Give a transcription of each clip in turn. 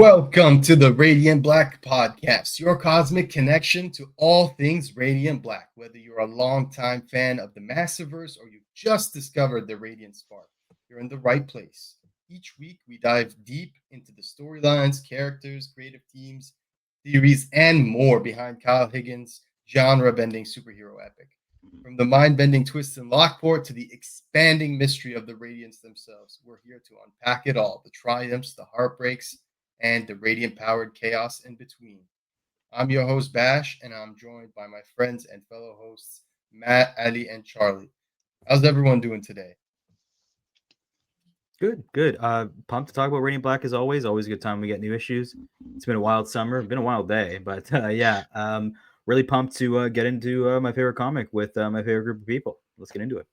Welcome to the Radiant Black podcast, your cosmic connection to all things Radiant Black. Whether you're a longtime fan of the Massiveverse or you just discovered the Radiant Spark, you're in the right place. Each week, we dive deep into the storylines, characters, creative teams, theories, and more behind Kyle Higgins' genre-bending superhero epic. From the mind-bending twists in Lockport to the expanding mystery of the Radiants themselves, we're here to unpack it all: the triumphs, the heartbreaks, and the radiant-powered chaos in between. I'm your host, Bash, and I'm joined by my friends and fellow hosts, Matt, Ali, and Charlie. How's everyone doing today? Good. Pumped to talk about Radiant Black as always. Always a good time we get new issues. It's been a wild summer, been a wild day, but really pumped to get into my favorite comic with my favorite group of people. Let's get into it.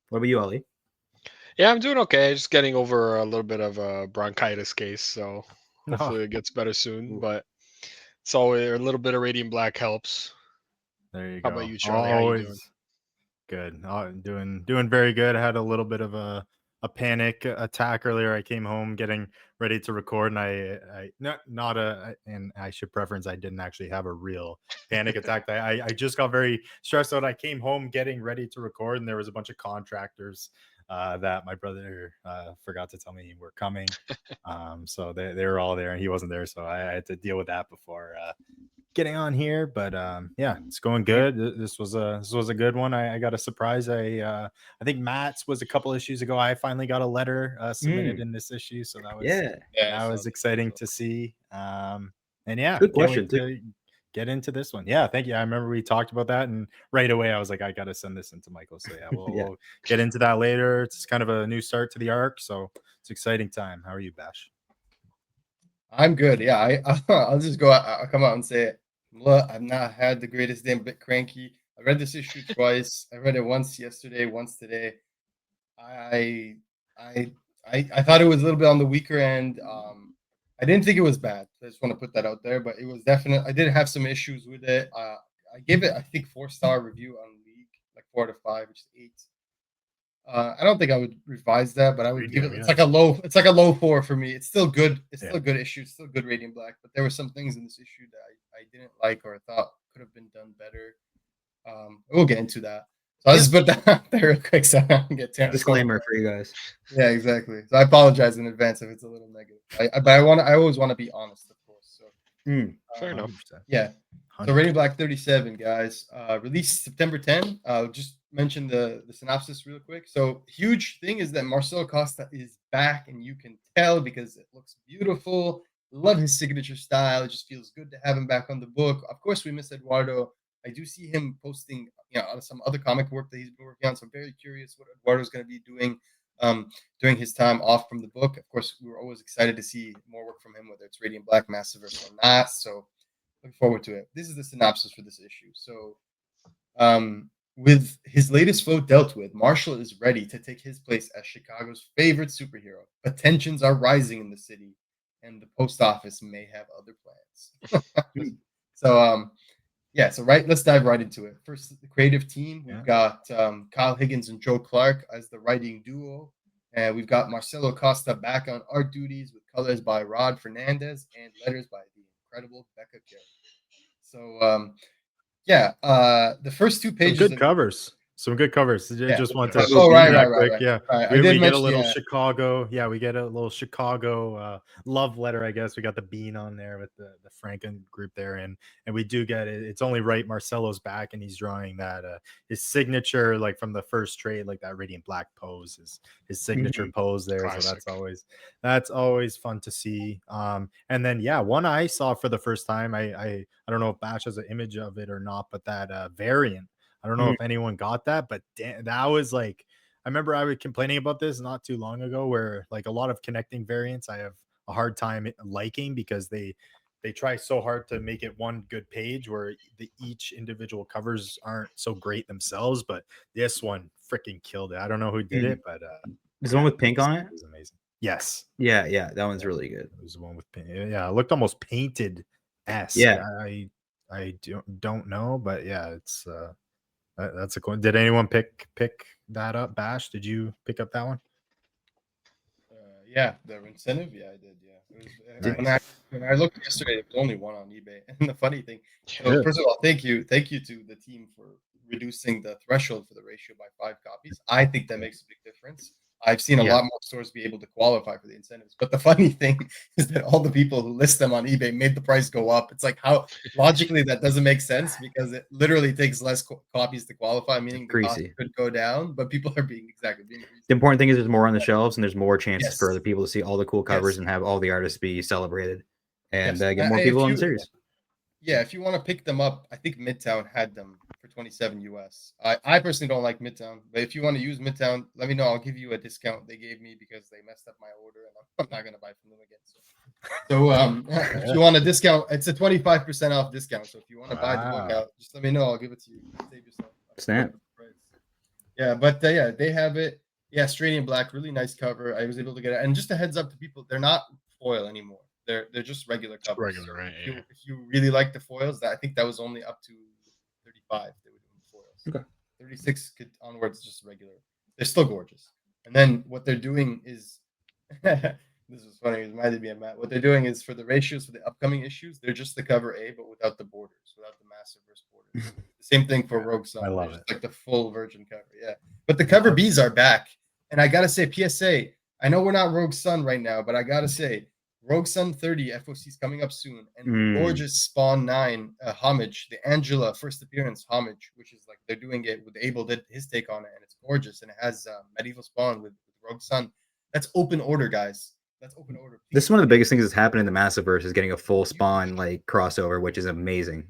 What about you, Ali? Yeah, I'm doing okay. Just getting over a little bit of a bronchitis case, so hopefully it gets better soon. Ooh. But it's always a little bit of Radiant Black helps. There you How go. about you, Charlie? How you doing? Good. Doing very good. I had a little bit of a panic attack earlier. I came home getting ready to record, and and I should preference I didn't actually have a real panic attack. I just got very stressed out. I came home getting ready to record, and there was a bunch of contractors that my brother forgot to tell me were coming. So they were all there, and he wasn't there, so I had to deal with that before getting on here. But yeah, it's going good. This was a good one. I got a surprise. I think Matt's was a couple issues ago. I finally got a letter submitted in this issue, so that was exciting to see. And yeah, good question to get into this one. Yeah, thank you. I remember we talked about that, and right away I was like, I got to send this into Michael. So yeah, we'll get into that later. It's kind of a new start to the arc, so it's an exciting time. How are you, Bash? I'm good. Yeah, I'll just go. I'll come out and say it. Look, I've not had the greatest day. I'm a bit cranky. I read this issue twice. I read it once yesterday, once today. I thought it was a little bit on the weaker end. I didn't think it was bad. I just want to put that out there, but it was definitely. I did have some issues with it. I gave it, I think, 4-star review on League, like 4 to 5, which is 8. I don't think I would revise that, but I would give it. It's like a low. It's like a low 4 for me. It's still good. It's still a good issue. It's still good Radiant Black, but there were some things in this issue that I didn't like or thought could have been done better. We'll get into that. So I'll just put that out there real quick so I can get disclaimer for you guys. Yeah, exactly. So I apologize in advance if it's a little negative. But I always want to be honest, of course. So fair enough. Yeah. 100%. So Radiant Black 37, guys. Released September 10. Just mention the synopsis real quick. So huge thing is that Marcelo Costa is back, and you can tell because it looks beautiful. Love his signature style. It just feels good to have him back on the book. Of course, we miss Eduardo. I do see him posting, some other comic work that he's been working on. So I'm very curious what Eduardo's going to be doing during his time off from the book. Of course, we were always excited to see more work from him, whether it's Radiant Black, Massiveverse, or not. So looking forward to it. This is the synopsis for this issue. So with his latest foe dealt with, Marshall is ready to take his place as Chicago's favorite superhero. But tensions are rising in the city, and the post office may have other plans. So let's dive right into it. First, the creative team. We've got Kyle Higgins and Joe Clark as the writing duo. And we've got Marcelo Costa back on art duties with colors by Rod Fernandez and letters by the incredible Becca Carey. So, the first 2 pages. Some good covers. Just want to right. Yeah, we get a little Chicago. Yeah, we get a little Chicago love letter, I guess. We got the bean on there with the Franken group there, and we do get it. It's only right. Marcelo's back, and he's drawing that his signature, like from the first trade, like that Radiant Black pose, his signature pose there. Classic. So that's always fun to see. And then one I saw for the first time. I don't know if Bash has an image of it or not, but that variant. I don't know if anyone got that, but that was like, I remember I was complaining about this not too long ago, where like a lot of connecting variants I have a hard time liking because they try so hard to make it one good page where each individual covers aren't so great themselves, but this one freaking killed it. I don't know who did it, but is the one with pink on it? It was amazing. Yes. Yeah, that one's really good. It was the one with pink. Yeah, it looked almost painted-esque. Yeah. I don't know, but yeah, it's that's a cool. Did anyone pick that up? Bash, did you pick up that one? The incentive. Yeah, I did. Yeah, When I looked yesterday, there was only one on eBay. And the funny thing, so Yeah. first of all, thank you to the team for reducing the threshold for the ratio by 5 copies. I think that makes a big difference. I've seen a lot more stores be able to qualify for the incentives. But the funny thing is that all the people who list them on eBay made the price go up. It's like, how logically that doesn't make sense, because it literally takes less copies to qualify, meaning the cost Greasy. could go down, but people are being greasy. The important thing is there's more on the shelves, and there's more chances Yes. for other people to see all the cool covers Yes. and have all the artists be celebrated and Yes. get more people on the series. Yeah, if you want to pick them up, I think Midtown had them for 27 US. I personally don't like Midtown, but if you want to use Midtown, let me know. I'll give you a discount they gave me because they messed up my order, and I'm not gonna buy from them again. So if you want a discount, it's a 25% off discount. So if you want to buy the book out, just let me know. I'll give it to you. Save yourself. Snap. Yeah, but yeah, they have it. Yeah, Stradian Black, really nice cover. I was able to get it, and just a heads up to people, they're not foil anymore. They're just regular covers. Regular, right? If you really like the foils, I think that was only up to 35. They were doing foils. Okay. 36 onwards, just regular. They're still gorgeous. And then what they're doing is, this is funny. It reminded me of Matt. What they're doing is for the ratios for the upcoming issues, they're just the cover A, but without the borders, without the Massiveverse borders. The same thing for Rogue Sun. I love it. Like the full virgin cover. Yeah. But the cover Bs are back. And I gotta say, PSA, I know we're not Rogue Sun right now, but I gotta say, Rogue Sun 30 FOC is coming up soon, and gorgeous Spawn 9 homage, the Angela first appearance homage, which is like they're doing it with Abel did his take on it, and it's gorgeous, and it has medieval Spawn with Rogue Sun. That's open order, guys. That's open order. This is one of the biggest things that's happened in the Massiveverse is getting a full Spawn like crossover, which is amazing.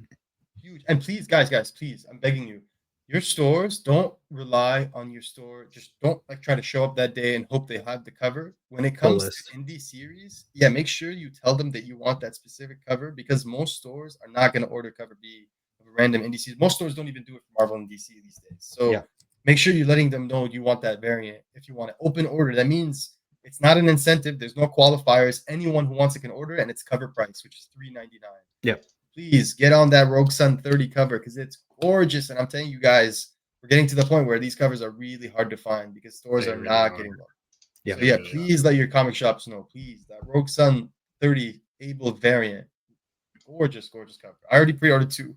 Huge. And please, guys, please, I'm begging you. Your stores, don't rely on your store. Just don't like try to show up that day and hope they have the cover. When it comes to indie series, yeah, make sure you tell them that you want that specific cover, because most stores are not going to order cover B of a random indie series. Most stores don't even do it for Marvel and DC these days. So make sure you're letting them know you want that variant. If you want it open order, that means it's not an incentive. There's no qualifiers. Anyone who wants it can order it, and it's cover price, which is $3.99. Yep. Please get on that Rogue Sun 30 cover, because it's gorgeous. And I'm telling you guys, we're getting to the point where these covers are really hard to find because stores are not getting them. Yeah, so yeah, please let your comic shops know. Please, that Rogue Sun 30 Able variant, gorgeous cover. I already pre-ordered 2,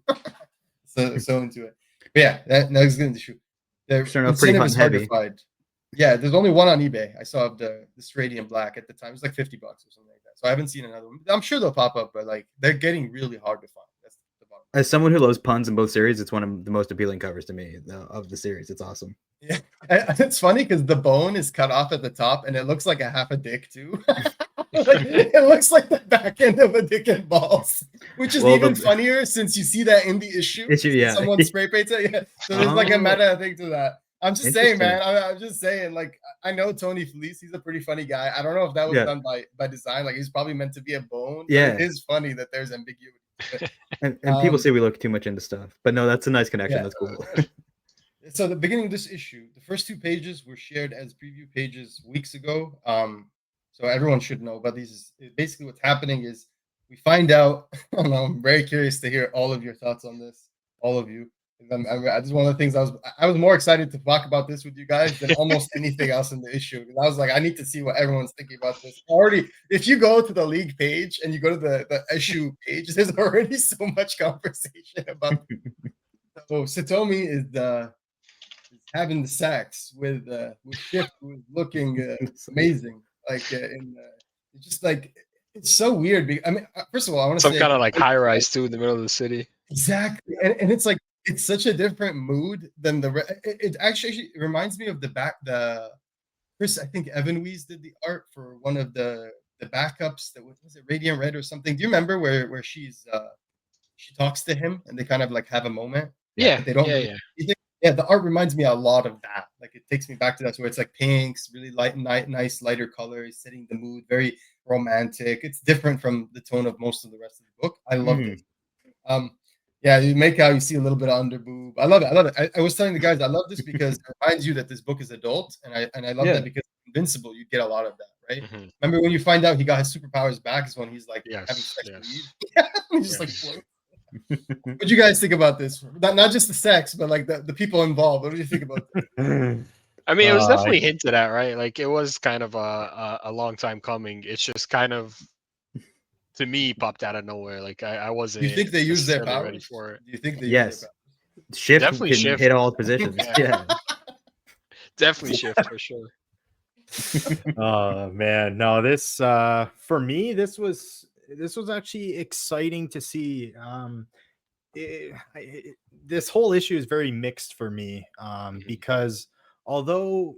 so into it. But yeah, that's going to shoot. The incentive is hard to find. Yeah, there's only one on eBay. I saw the Stradian Black at the time. It was like $50 or something like that. So I haven't seen another one. I'm sure they'll pop up, but like they're getting really hard to find. That's the bottom. As someone who loves puns in both series, it's one of the most appealing covers to me of the series. It's awesome. Yeah, it's funny because the bone is cut off at the top, and it looks like a half a dick too. It looks like the back end of a dick and balls, which is even funnier since you see that in the issue. Someone spray paints it. Yeah. So there's like a meta thing to that. I'm just saying, man. I'm just saying, like, I know Tony Felice. He's a pretty funny guy. I don't know if that was done by design. Like, he's probably meant to be a bone. Yeah, it is funny that there's ambiguity. and people say we look too much into stuff, but no, that's a nice connection. That's cool. So the beginning of this issue, the first 2 pages were shared as preview pages weeks ago. So everyone should know about these. Basically, what's happening is we find out. I don't know, I'm very curious to hear all of your thoughts on this. All of you. I just one of the things I was more excited to talk about this with you guys than almost anything else in the issue. I was like, I need to see what everyone's thinking about this. Already, if you go to the league page and you go to the issue page, there's already so much conversation about. So Satomi is having the sex with Shift, who is looking amazing. Like just like it's so weird. I mean, first of all, I want to say some kind of like high rise too in the middle of the city. Exactly, and it's like. It's such a different mood than it actually reminds me of Chris, I think Evan Weiss did the art for one of the backups that was it Radiant Red or something. Do you remember where she talks to him and they kind of like have a moment? Yeah, they don't. Yeah, the art reminds me a lot of that. Like it takes me back to that where it's like pinks, really nice lighter colors, setting the mood, very romantic. It's different from the tone of most of the rest of the book. I loved it. Yeah, you make out, you see a little bit of underboob. I love it. I was telling the guys, I love this because it reminds you that this book is adult, and I love that because Invincible, you get a lot of that, right? Mm-hmm. Remember when you find out he got his superpowers back is when he's like having sex with Eve. He's just like float. What do you guys think about this? Not just the sex, but like the people involved. What do you think about this? I mean, it was definitely hinted at, right? Like it was kind of a long time coming. It's just kind of to me popped out of nowhere. Like I Do wasn't. you think they use their necessarily powers? ready for it. Do you think they use Yes. their Shift Definitely can shift. hit all positions. Yeah. Yeah. Definitely shift for sure. Oh man, no, this for me, this was actually exciting to see. This whole issue is very mixed for me, because although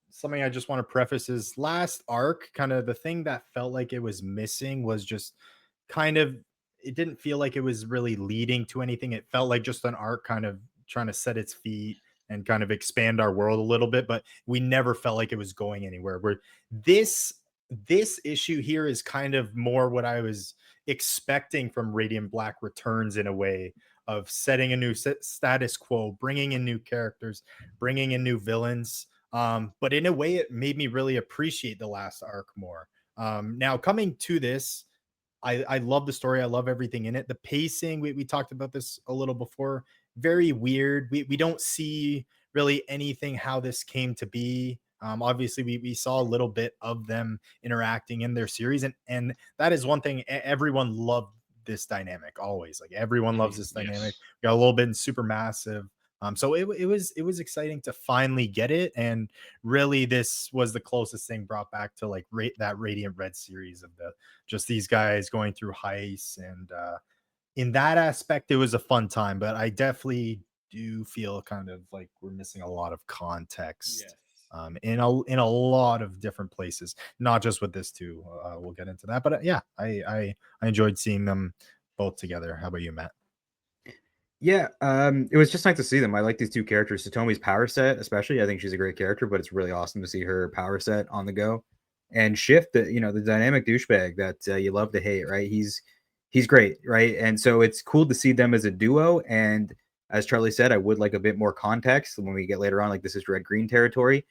something I just want to preface is last arc, kind of the thing that felt like it was missing was just kind of, it didn't feel like it was really leading to anything. It felt like just an arc kind of trying to set its feet and kind of expand our world a little bit, but we never felt like it was going anywhere. Where this issue here is kind of more what I was expecting from Radiant Black Returns, in a way of setting a new status quo, bringing in new characters, bringing in new villains. But in a way, it made me really appreciate the last arc more. Now coming to this, I love the story. I love everything in it. The pacing, we talked about this a little before. Very weird. We don't see really anything how this came to be. Obviously, we saw a little bit of them interacting in their series, and that is one thing everyone loved this dynamic always. Like everyone loves this dynamic. Yes. We got a little bit in Supermassive. So it was exciting to finally get it, and really this was the closest thing brought back to like that Radiant Red series of the just these guys going through heists, and in that aspect it was a fun time. But I definitely do feel kind of like we're missing a lot of context. Yes. In a lot of different places, not just with this too. We'll get into that, but yeah, I enjoyed seeing them both together. How about you, Matt? Yeah, it was just nice to see them. I like these two characters. Satomi's power set, especially. I think she's a great character, but it's really awesome to see her power set on the go. And Shift, the dynamic douchebag that you love to hate, right? He's great, right? And so it's cool to see them as a duo. And as Charlie said, I would like a bit more context when we get later on. Like this is Red Green territory.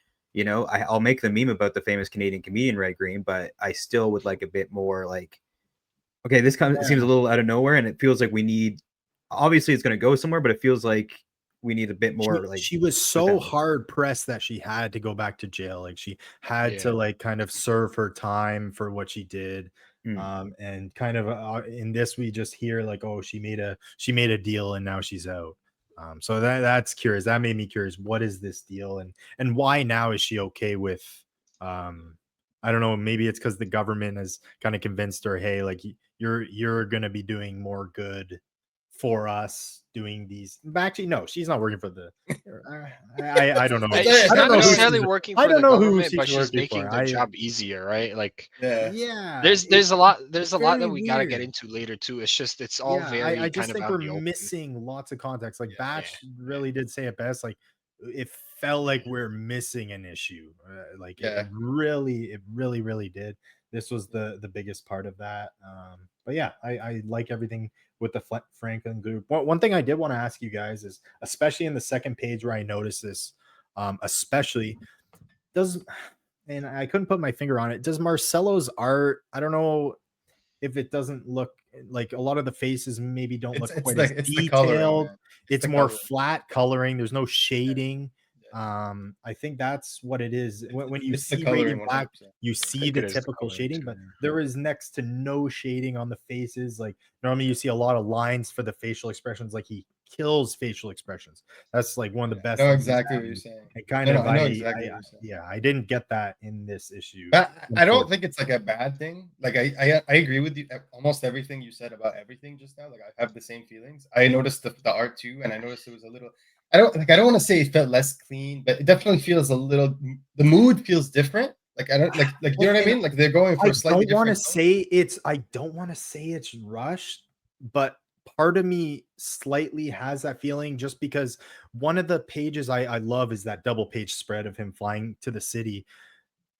I'll make the meme about the famous Canadian comedian Red Green, but I still would like a bit more like, okay, this seems a little out of nowhere, and it feels like we need. Obviously, it's going to go somewhere, but it feels like we need a bit more. She was so hard pressed that she had to go back to jail. Like she had to like kind of serve her time for what she did. And kind of in this, we just hear like, oh, she made a deal and now she's out. So that's curious. That made me curious. What is this deal, and why now is she okay with? I don't know. Maybe it's because the government has kind of convinced her, hey, like you're gonna be doing more good for us doing these. But actually, no, she's not working for the. I don't know. She's not necessarily working for the government, but she's making their job easier, right? Like, yeah. There's a lot that we gotta get into later too. It's all very. I just kind think of we're missing lots of context. Like Batch really did say it best. Like it felt like we're missing an issue. It really did. This was the biggest part of that. But yeah, I like everything with the Franklin group. One thing I did want to ask you guys is, especially in the second page where I noticed this, especially and I couldn't put my finger on it. Does Marcelo's art, I don't know if it doesn't look like, a lot of the faces maybe don't look quite as detailed. It's more flat coloring. There's no shading. I think that's what it is. When you see Radiant Black, you see the typical shading, but there is next to no shading on the faces. Like normally you see a lot of lines for the facial expressions, like he kills facial expressions. That's like one of the best. I know exactly what you're saying. And kind of, I know exactly what you're saying. Yeah, I didn't get that in this issue. I don't think it's like a bad thing. Like I agree with you. Almost everything you said about everything just now. Like I have the same feelings. I noticed the art too, and I noticed it was a little. I don't want to say it felt less clean, but it definitely feels a little. The mood feels different. Like I don't like you know what I mean? Like they're going for slightly different. I don't want to say it's rushed, but part of me slightly has that feeling, just because one of the pages I love is that double page spread of him flying to the city.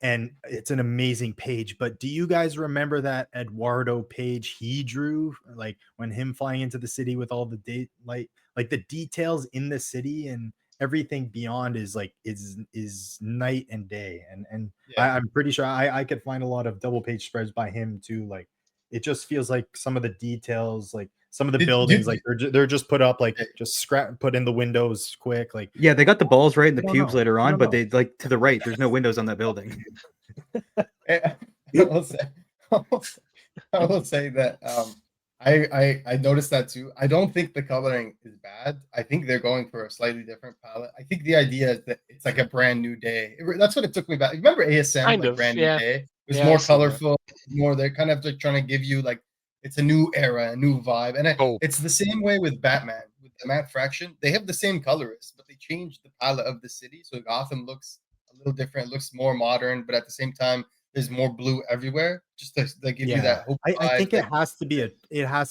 And it's an amazing page. But do you guys remember that Eduardo page he drew, like when him flying into the city with all the like the details in the city and everything beyond is like is night and day. And I'm pretty sure I could find a lot of double page spreads by him too. Like it just feels like some of the details, like some of the buildings, like they're just put up, like just put in the windows quick. Like they got the balls right in the pubes later on, but they like to the right. There's no windows on that building. I will say that I noticed that too. I don't think the coloring is bad. I think they're going for a slightly different palette. I think the idea is that it's like a brand new day. That's what it took me back. Remember ASM, Kind like of, brand yeah. new day? It was Yeah, I more see that. colorful, more. They're kind of like trying to give you like it's a new era, a new vibe, and Hope. it's the same way with Batman with the Matte Fraction. They have the same colorist, but they changed the palette of the city, so Gotham looks a little different. It looks more modern, but at the same time there's more blue everywhere, just to like give you that hope I vibe. think that- it has to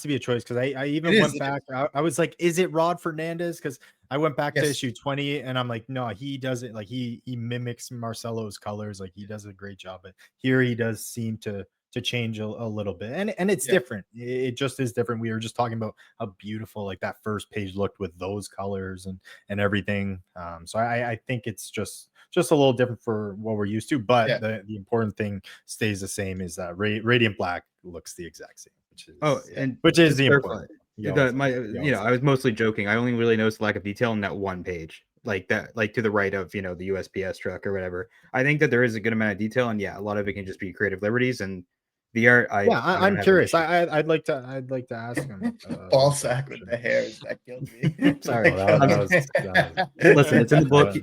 be a choice because I even It is, went it back. I was like, is it Rod Fernandez? Because I went back to Yes. issue 20 and I'm like, no, he does it like he mimics Marcelo's colors, like he does a great job. But here he does seem to change a little bit, and it's Yeah. different. It just is different. We were just talking about how beautiful like that first page looked with those colors and everything. So I think it's just a little different for what we're used to, but Yeah. the important thing stays the same is that Radiant Black looks the exact same, which is the important. I was mostly joking. I only really noticed lack of detail in that one page, like that, like to the right of the USPS truck or whatever. I think that there is a good amount of detail, and a lot of it can just be creative liberties and the art. I'm curious. I'd like to ask him. Ball sack with the hairs that killed me. Sorry, listen, it's in the book.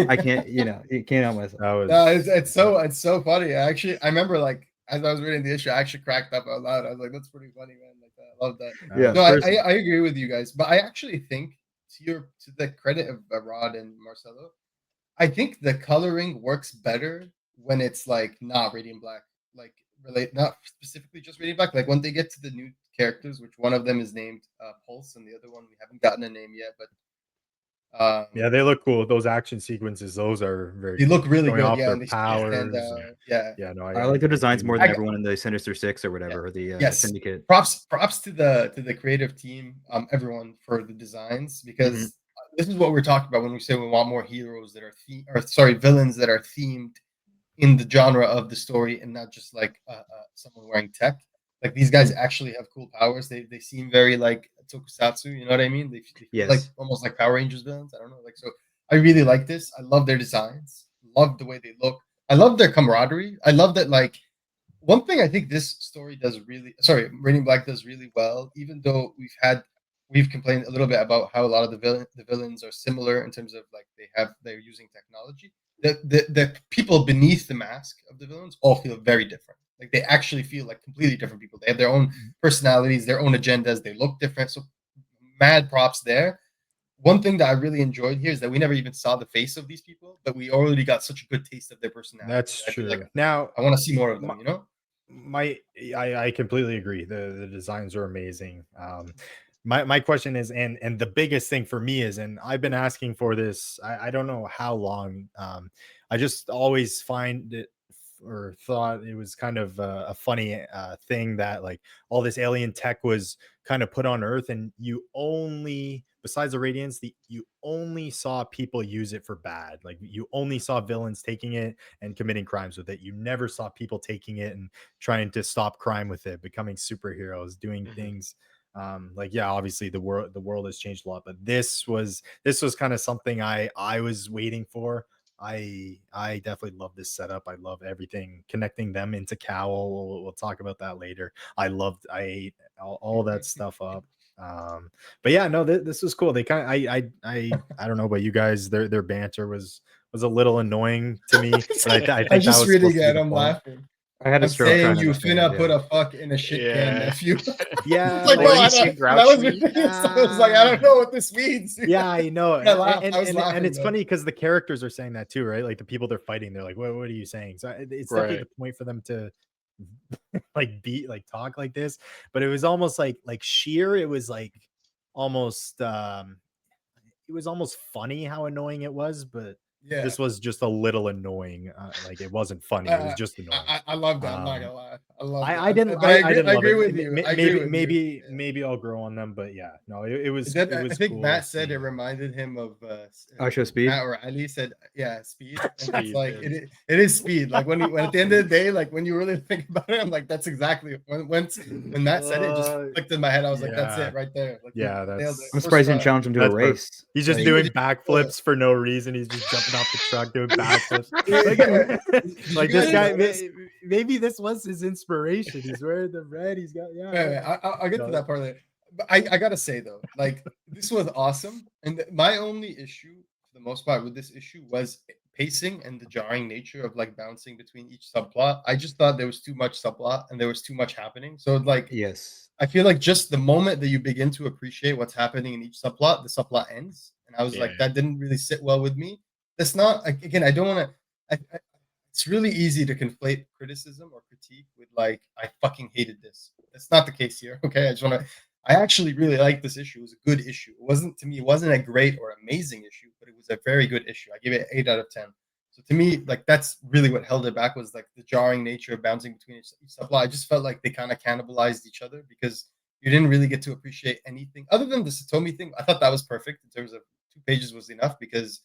I can't, you can't help myself. No, it's so funny. I remember like as I was reading the issue, I actually cracked up out loud. I was like, "That's pretty funny, man." Like, I love that. Yeah, no, I agree with you guys, but I actually think to the credit of Rod and Marcelo, I think the coloring works better when it's like not Radiant Black, like not specifically just Radiant Black. Like when they get to the new characters, which one of them is named Pulse, and the other one we haven't gotten a name yet, but. Yeah, they look cool. Those action sequences, those are very. They look really good. Off Yeah, their and they powers. Yeah. No, I like the designs more than everyone in the Sinister Six or whatever, or the Syndicate. Props to the creative team, everyone for the designs, because this is what we're talking about when we say we want more heroes that are villains that are themed in the genre of the story and not just like someone wearing tech. Like these guys actually have cool powers. They seem very like tokusatsu, you know what I mean? They feel like almost like Power Rangers villains. I don't know. Like, so I really like this. I love their designs. Love the way they look. I love their camaraderie. I love that, like, one thing I think this story Radiant Black does really well, even though we've complained a little bit about how a lot of the villains are similar in terms of like they're using technology. The people beneath the mask of the villains all feel very different. Like they actually feel like completely different people. They have their own personalities, their own agendas. They look different. So mad props there. One thing that I really enjoyed here is that we never even saw the face of these people, but we already got such a good taste of their personality. That's true. Like, now I want to see more of them. I completely agree. The designs are amazing. My question is, and the biggest thing for me is, and I've been asking for this. I don't know how long. I just always find it or thought it was kind of a funny thing that like all this alien tech was kind of put on Earth, and you only, besides the Radiants, you only saw people use it for bad. Like you only saw villains taking it and committing crimes with it. You never saw people taking it and trying to stop crime with it, becoming superheroes, doing things. Obviously the world has changed a lot, but this was kind of something I was waiting for. I definitely love this setup. I love everything connecting them into C.O.W.L. We'll talk about that later. I ate all that stuff up. But yeah, no, this was cool. They kind of I don't know about you guys. Their banter was a little annoying to me. But I think I'm just that was reading it. I'm laughing. I had a stroke. Saying you finna put a fuck in a shit can, nephew. Yeah, like, no, I was like, I don't know what this means. Yeah, I know. And it's though. funny because the characters are saying that too, right? Like the people they're fighting, they're like, what are you saying? So it's definitely the point for them to talk like this. But it was almost like Sheer. It was like almost it was almost funny how annoying it was, but this was just a little annoying. Like it wasn't funny. It was just annoying. I loved it. I'm not gonna lie. I love it. I didn't. I didn't agree love with it. you. Maybe I'll grow on them, but yeah, no, it was. I think cool Matt said it reminded him of Show Speed. Matt or Ali said, yeah, Speed. And it's like it is Speed. Like when at the end of the day, like when you really think about it, I'm like, that's exactly when Matt said it, just clicked in my head. I was like, that's it right there. Like, yeah, I'm surprised he didn't challenge him to a race. He's just doing backflips for no reason. He's just jumping off the truck doing backflips. Like this guy, maybe this was his inspiration. He's wearing the red. He's got I'll get to that part later. But I gotta say though, like this was awesome, and my only issue for the most part with this issue was pacing and the jarring nature of like bouncing between each subplot. I just thought there was too much subplot and there was too much happening. So like, Yes. I feel like just the moment that you begin to appreciate what's happening in each subplot, the subplot ends, and I was like, that didn't really sit well with me. That's not, again, I don't want to. It's really easy to conflate criticism or critique with like, I fucking hated this. That's not the case here. Okay, I just want to. I actually really liked this issue. It was a good issue. It wasn't, to me, it wasn't a great or amazing issue, but it was a very good issue. I give it 8 out of 10. So to me, like that's really what held it back, was like the jarring nature of bouncing between each subplot. I just felt like they kind of cannibalized each other because you didn't really get to appreciate anything other than the C.O.W.L thing. I thought that was perfect in terms of 2 pages was enough, because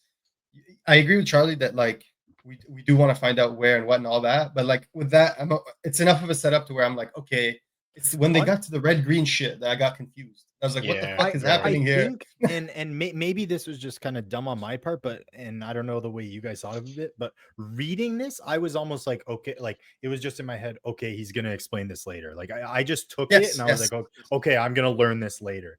I agree with Charlie that like we do want to find out where and what and all that, but like with that, it's enough of a setup to where I'm like, okay, it's when they got to the red green shit that I got confused. I was like, what the fuck is happening here? And maybe this was just kind of dumb on my part, but and I don't know the way you guys thought of it, but reading this, I was almost like, okay, like it was just in my head, okay, he's gonna explain this later. Like I just took it and I was like, okay, I'm gonna learn this later.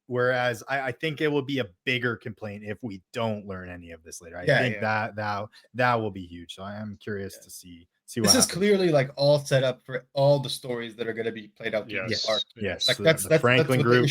Whereas I think it will be a bigger complaint if we don't learn any of this later. I think that will be huge. So I am curious to see what this happens. is clearly like all set up for all the stories that are going to be played out through this arc. Yes, like that's the Franklin that's group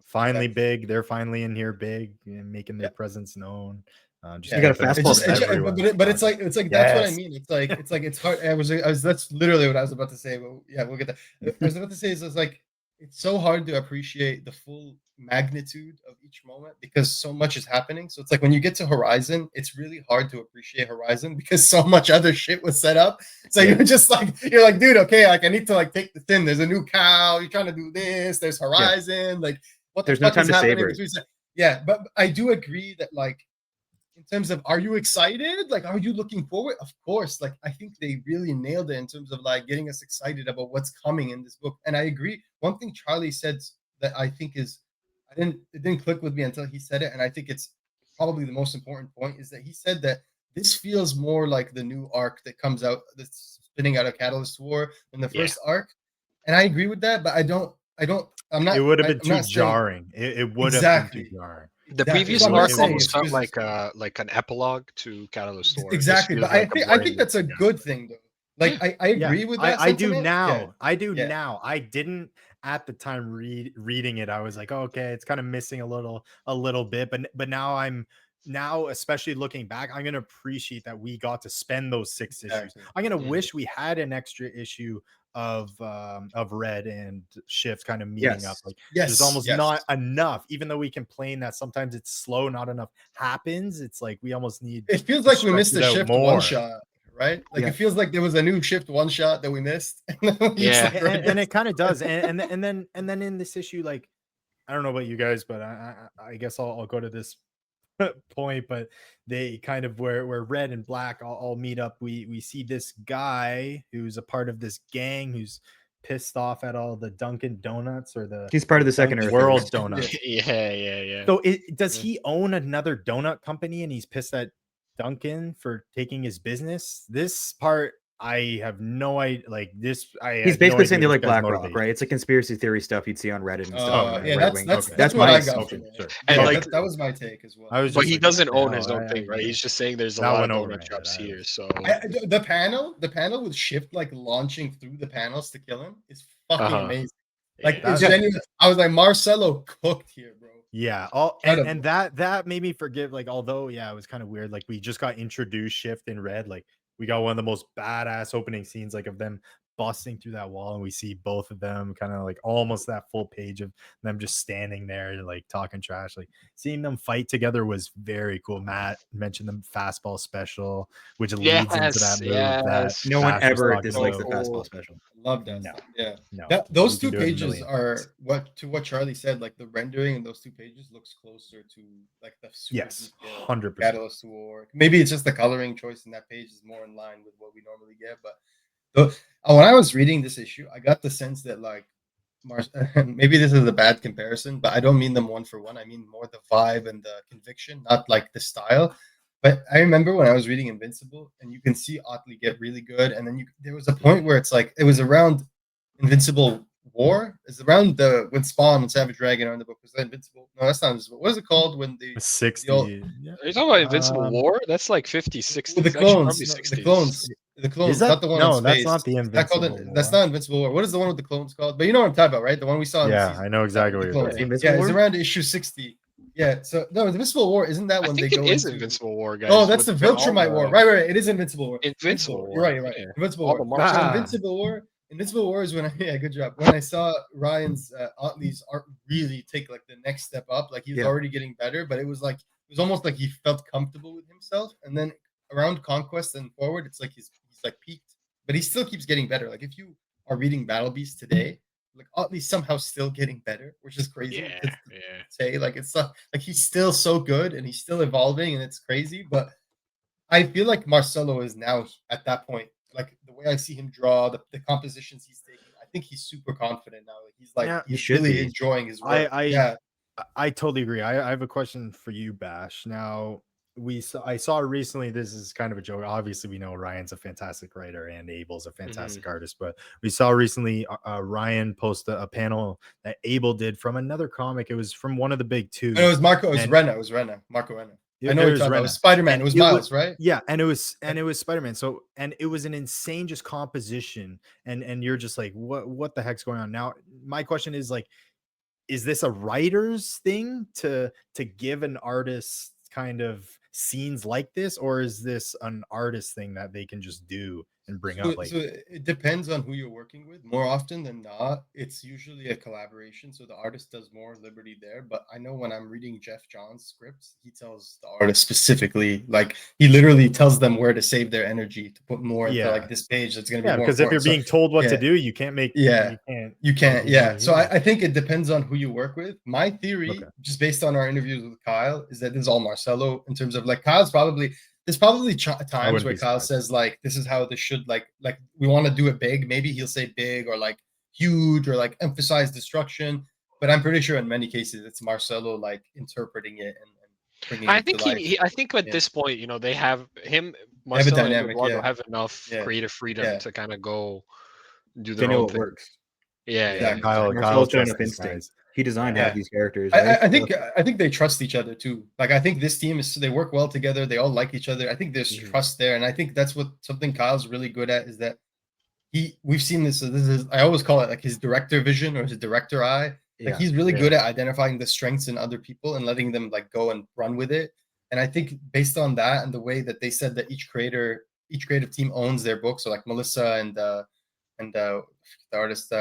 finally exactly. big. They're finally in here big and making their presence known. You got a fastball, but it's like that's what I mean. It's hard. I was that's literally what I was about to say. But yeah, we'll get that. I was about to say is it's like it's so hard to appreciate the full magnitude of each moment because so much is happening. So it's like when you get to Horizon, it's really hard to appreciate Horizon because so much other shit was set up. So you're just like, dude, okay, like I need to like take this in. There's a new cow. You're trying to do this. There's Horizon. Like what the fuck is happening between? Yeah, but I do agree that like in terms of, are you excited? Like, are you looking forward? Of course. Like, I think they really nailed it in terms of like getting us excited about what's coming in this book. And I agree. One thing Charlie said that I think is, it didn't click with me until he said it. And I think it's probably the most important point is that he said that this feels more like the new arc that comes out, that's spinning out of Catalyst War than the first arc. And I agree with that, but I'm not. It would have been too jarring. It would have been too jarring. The previous arc almost felt like an epilogue to Catalyst War. Exactly, but I think that's a good thing though. Like I agree with that. I do now. I do now. I didn't at the time reading it. I was like, oh, okay, it's kind of missing a little bit, but now, especially looking back, I'm gonna appreciate that we got to spend those 6 issues. I'm gonna wish we had an extra issue of Red and Shift kind of meeting up. Like there's almost not enough, even though we complain that sometimes it's slow, not enough happens. It's like we almost need. It feels like we missed the Shift one shot, right? Like it feels like there was a new Shift one shot that we missed. And it kind of does. And then in this issue, like I don't know about you guys, but I guess I'll go to this point, but they kind of where Red and Black all meet up. We see this guy who's a part of this gang who's pissed off at all the Dunkin' Donuts or he's part of the Second Earth World Donuts. Yeah. So does he own another donut company and he's pissed at Dunkin' for taking his business? This part I have no idea. Like this, he's basically saying they like BlackRock, right? It's a conspiracy theory stuff you'd see on Reddit and stuff. Yeah, that's my assumption. Sure. And like that was my take as well. But he doesn't own his own thing, right? He's just saying there's a lot of donut shops here. So the panel with Shift like launching through the panels to kill him is fucking amazing. Like it's genuine. I was like, Marcelo cooked here, bro. Yeah. And that made me forgive. Like, although it was kind of weird. Like we just got introduced Shift in Red. Like we got one of the most badass opening scenes, like of them busting through that wall, and we see both of them kind of like almost that full page of them just standing there like talking trash. Like seeing them fight together was very cool. Matt mentioned the fastball special, which leads into that move. That no one ever dislikes the fastball special. Love that. Those 2 pages are what Charlie said. Like the rendering in those 2 pages looks closer to like the 100% Catalyst War. Maybe it's just the coloring choice in that page is more in line with what we normally get, but. When I was reading this issue, I got the sense that like maybe this is a bad comparison, but I don't mean them one for one. I mean more the vibe and the conviction, not like the style. But I remember when I was reading Invincible, and you can see Otley get really good, and then there was a point where it's like it was around Invincible War. It's around when Spawn and Savage Dragon are in the book. Was that Invincible? No, that's not Invincible. What is it called when the 60. Are you talking about Invincible War? That's like 50s, 60s. the Actually, clones, probably no, 60s. the clones, that- not the one no, in that's space. not the Is that called Invincible That's War. not Invincible War. What is the one with the clones called? But you know what I'm talking about, right? The one we saw in Yeah, season I know exactly what the you're clones. talking Invincible Yeah, it's War? around issue 60. Yeah, so no, Invincible War isn't that I when think they it go is into Invincible War, guys. Oh, that's the with all Viltrumite War. the- Right. It is Invincible War. Invincible War. You're right. You're right. Yeah. Invincible All War. the marks. So Ah. Invincible War is when yeah, good job. When I saw Ryan's Otley's art really take like the next step up, like he was Yeah. already getting better, but it was almost like he felt comfortable with himself. And then around Conquest and forward, it's like he's like peaked, but he still keeps getting better. Like if you are reading Battle Beast today, like Otley's somehow still getting better, which is crazy Yeah, to yeah. say. Like it's like he's still so good and he's still evolving, and it's crazy. But I feel like Marcelo is now at that point. Like the way I see him draw, the compositions he's taking, I think he's super confident now. Like Yeah, he's should really be. enjoying his work. I totally agree. I have a question for you, Bash. Now I saw recently. This is kind of a joke. Obviously, we know Ryan's a fantastic writer and Abel's a fantastic artist. But we saw recently Ryan post a panel that Abel did from another comic. It was from one of the big two. And it was Marco. It was and- Renna. It was Renna. Marco Renna. I know it you're was talking about. It Renna. was Spider-Man. And It was it Miles, right? Yeah, and it was Spider-Man. So it was an insane just composition, and you're just like, what the heck's going on? Now, my question is like, is this a writer's thing to give an artist kind of scenes like this, or is this an artist thing that they can just do and bring up? Like, So it depends on who you're working with. More often than not, it's usually a collaboration. So the artist does more liberty there. But I know when I'm reading Jeff John's scripts, he tells the artist specifically, like he literally tells them where to save their energy to put more into like this page that's going to be more because if you're important. being told what to do, you can't make. You can't. Yeah. So I think it depends on who you work with. My theory, just based on our interviews with Kyle, is that this is all Marcelo in terms of like Kyle's probably. There's probably times where Kyle says like, this is how this should like we want to do it big. Maybe he'll say big or like huge or like emphasize destruction. But I'm pretty sure in many cases it's Marcelo like interpreting it and bringing I it think to life. I think at this point, you know, they have him, They have a Marcelo and dynamic, Eduardo have enough Yeah. creative freedom Yeah. to kind of go do They their know own what thing. works. Yeah, Exactly. Kyle Marcelo's got trusts enough these instinct. guys. He designed half these characters. I Right? think they trust each other too. Like I think this team they work well together. They all like each other. I think there's trust there, and I think that's something Kyle's really good at is that we've seen this. So this is I always call it like his director vision or his director eye. Like he's really good at identifying the strengths in other people and letting them like go and run with it. And I think based on that and the way that they said that each creative team owns their book. So like Melissa and the artist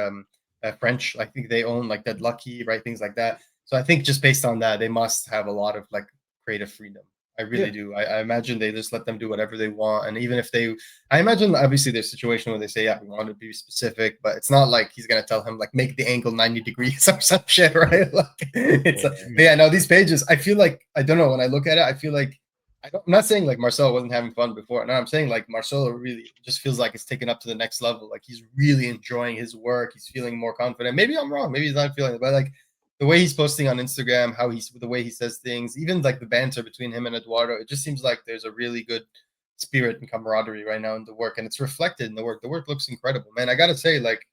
French, I think they own like Dead Lucky, right? Things like that. So I think just based on that, they must have a lot of like creative freedom. I really do. I imagine they just let them do whatever they want. And even if I imagine obviously there's a situation where they say, yeah, we want to be specific, but it's not like he's going to tell him like make the angle 90 degrees or some shit, right? Like, no, these pages, I feel like, I don't know, when I look at it, I feel like, I'm not saying like Marcelo wasn't having fun before. No, I'm saying like Marcelo really just feels like it's taken up to the next level. Like he's really enjoying his work. He's feeling more confident. Maybe I'm wrong. Maybe he's not feeling it, but like the way he's posting on Instagram, the way he says things, even like the banter between him and Eduardo, it just seems like there's a really good spirit and camaraderie right now in the work, and it's reflected in the work. The work looks incredible, man. I gotta say, like,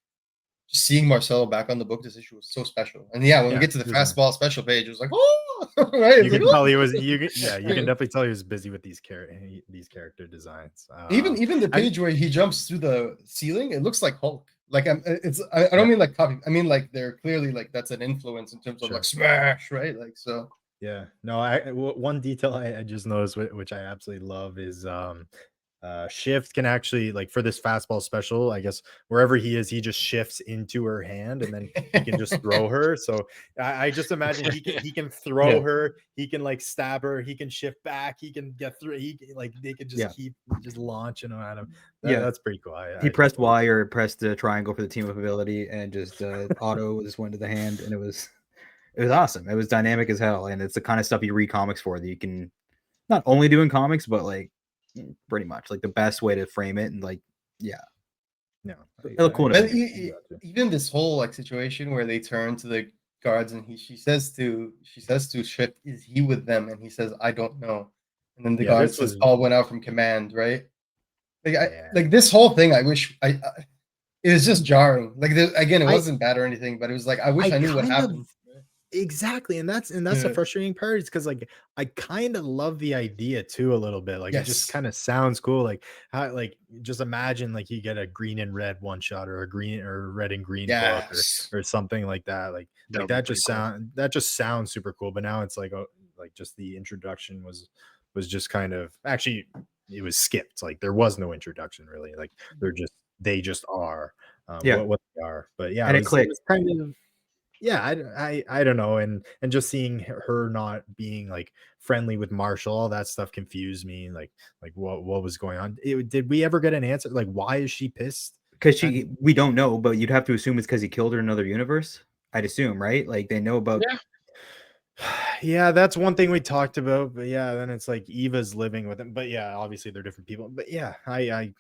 just seeing Marcelo back on the book this issue was so special. And yeah, when we get to the fastball special page, it was like, oh, right. You can tell he was. You can definitely tell he was busy with these character designs. Even the page where he jumps through the ceiling, it looks like Hulk. Like I don't mean like copy. I mean like they're clearly like that's an influence in terms of like smash, right? Like so. Yeah. No, one detail I just noticed, which I absolutely love, is Shift can actually, like, for this fastball special, I guess wherever he is, he just shifts into her hand and then he can just throw her. So I just imagine he can throw her, he can like stab her, he can shift back, he can get through, they could just keep just launching him at him. That's pretty cool. He pressed Y or pressed the triangle for the team up ability and just auto just went to the hand, and it was awesome. It was dynamic as hell, and it's the kind of stuff you read comics for that you can not only do in comics, but like pretty much like the best way to frame it. And like cool. Even this whole like situation where they turn to the guards and she says to Shift, is he with them? And he says, I don't know. and then the Yeah, guy this says was Paul went out from command, right? Like yeah. like this whole thing, I wish it was just jarring. Like again, it I wasn't bad or anything, but it was like I wish I knew what kind of happened. exactly, and that's the Yeah. frustrating part is because like I kind of love the idea too a little bit. Like it just Yes. kind of sounds cool. Like how just imagine like you get a green and red one shot or a green or red and green book Yes. or something like that. That would That be just pretty cool. that just sounds super cool. But now it's like oh, like just the introduction was just kind of actually it was skipped. Like there was no introduction really. Like they just are Yeah. what they are. But yeah, And it it clicked. was kind of yeah, I don't know, and just seeing her not being like friendly with Marshall, all that stuff confused me. Like what was going on? Did we ever get an answer? Like why is she pissed? Because And we don't know, but you'd have to assume it's because he killed her in another universe. I'd assume, right? Like they know about. Yeah. yeah, that's one thing we talked about. But yeah, then it's like Eva's living with him. But yeah, obviously they're different people. But yeah, I'm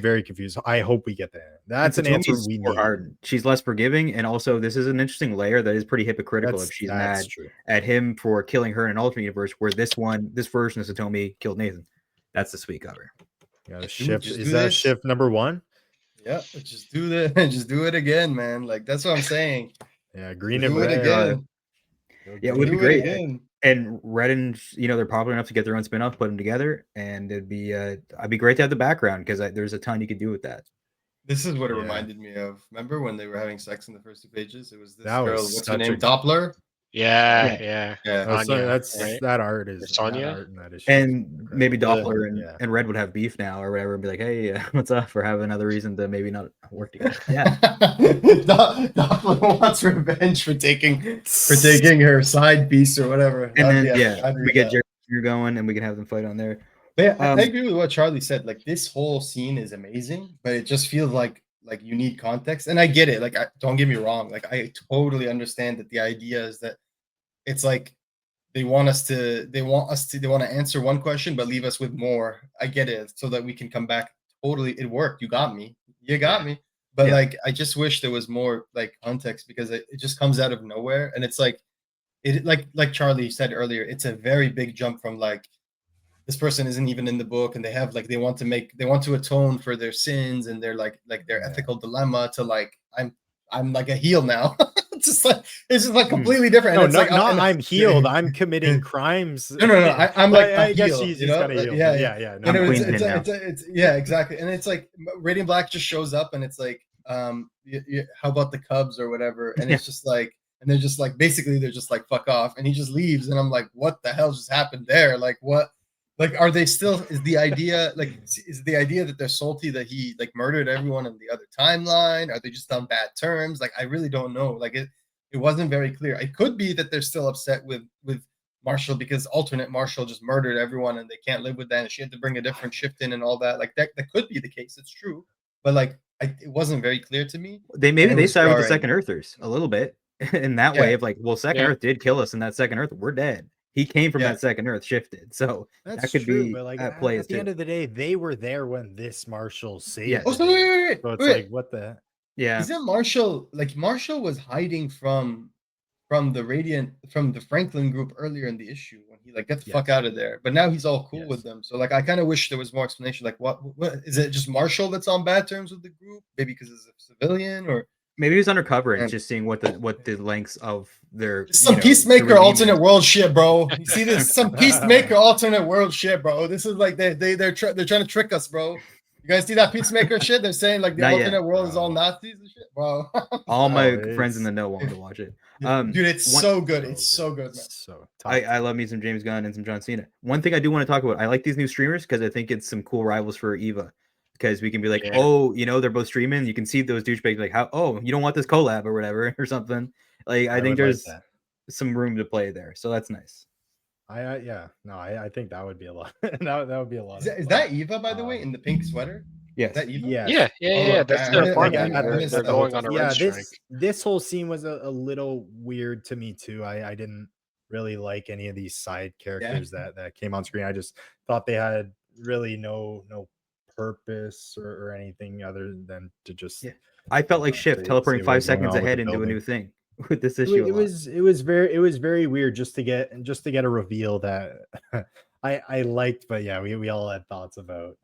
very confused. I hope we get that. That's an answer Totomi's we more need. ardent. She's less forgiving, and also this is an interesting layer that is pretty hypocritical if she's That's mad true. at him for killing her in an alternate universe where this version of Satomi killed Nathan. That's the sweet cover. Yeah, Dude, just is do that this. shift number 1? Yeah, just do that. Just do it again, man. Like that's what I'm saying. Yeah, green and Do it red. again. Yeah, it would be Do it great. again. And Red and they're popular enough to get their own spin-off, put them together, and it'd be I'd be great to have the background because there's a ton you could do with that. This is what it Yeah. reminded me of. Remember when they were having sex in the first 2 pages? It was this That girl. was What's her such name? a Doppler. Yeah, Yeah. Anya, that's right? that art is Or that Sonya? art and that issue. And maybe Doppler Yeah. and Red would have beef now or whatever, and be like, "Hey, what's up?" For having another reason to maybe not work together. Yeah, Doppler wants revenge for taking her side piece or whatever. and then I'd we read get that. Jerry Jr. going, and we can have them fight on there. But yeah, I agree with what Charlie said. Like this whole scene is amazing, but it just feels like you need context. And I get it. Like don't get me wrong. Like I totally understand that the idea is that it's like they want to answer one question but leave us with more. I get it, so that we can come back. Totally, it worked. You got me. You got me. But Yeah. like I just wish there was more like context because it just comes out of nowhere and it's like it like Charlie said earlier, it's a very big jump from like this person isn't even in the book and they have like they want to atone for their sins and their like their ethical dilemma to like I'm like a heel now. it's just like completely different. No, and it's not like I'm healed. I'm committing crimes. No. I'm like I a guess heel, he's you know? got a heel. Yeah. You know, Queen Pin now. it's yeah, exactly. And it's like Radiant Black just shows up and it's like, how about the Cubs or whatever? And it's just like, and they're just like, basically they're just like, fuck off. And he just leaves. And I'm like, what the hell just happened there? Like, what? Like, are they still, is the idea that they're salty that he like murdered everyone in the other timeline? Are they just on bad terms? Like, I really don't know. Like it wasn't very clear. It could be that they're still upset with Marshall because alternate Marshall just murdered everyone and they can't live with that. And she had to bring a different shift in and all that. Like that could be the case. It's true. But like, it wasn't very clear to me. They side with the Second Earthers a little bit in that way of like, well, Second Earth did kill us in that Second Earth. We're dead. He came from that Second Earth shifted. So that's that could true, be but like at play at the end of the day, they were there when this Marshall saved. Yes. Oh, so wait. So it's like, what the? Yeah. Isn't Marshall was hiding from the Franklin group earlier in the issue when he like get the fuck out of there, but now he's all cool with them. So like I kind of wish there was more explanation. Like what is it? Just Marshall that's on bad terms with the group? Maybe because he's a civilian, or maybe he's undercover and just seeing what the lengths of their some Peacemaker alternate world shit, bro. You see this? Some Peacemaker alternate world shit, bro. This is like they're trying to trick us, bro. You guys see that Peacemaker shit? They're saying like the alternate world is all Nazis and shit, bro. All my friends in the know want to watch it. Dude, it's so good. It's so good, man. So I love me some James Gunn and some John Cena. One thing I do want to talk about, I like these new streamers because I think it's some cool rivals for Eva. Because we can be like, oh, they're both streaming. You can see those douchebags like, how, oh, you don't want this collab or whatever or something. Like I think there's some room to play there, so that's nice. I think that would be a lot. that would be a lot. Is that Eva, by the way, in the pink sweater? Yes. Is that Eva? Yeah. That's their farming. They're going on a red strike. This whole scene was a little weird to me too. I didn't really like any of these side characters that came on screen. I just thought they had really no purpose or anything other than to just. I felt like Shift teleporting 5 seconds ahead into a new thing. with this It, issue. it was it was very weird just to get a reveal that I liked, but yeah, we all had thoughts about.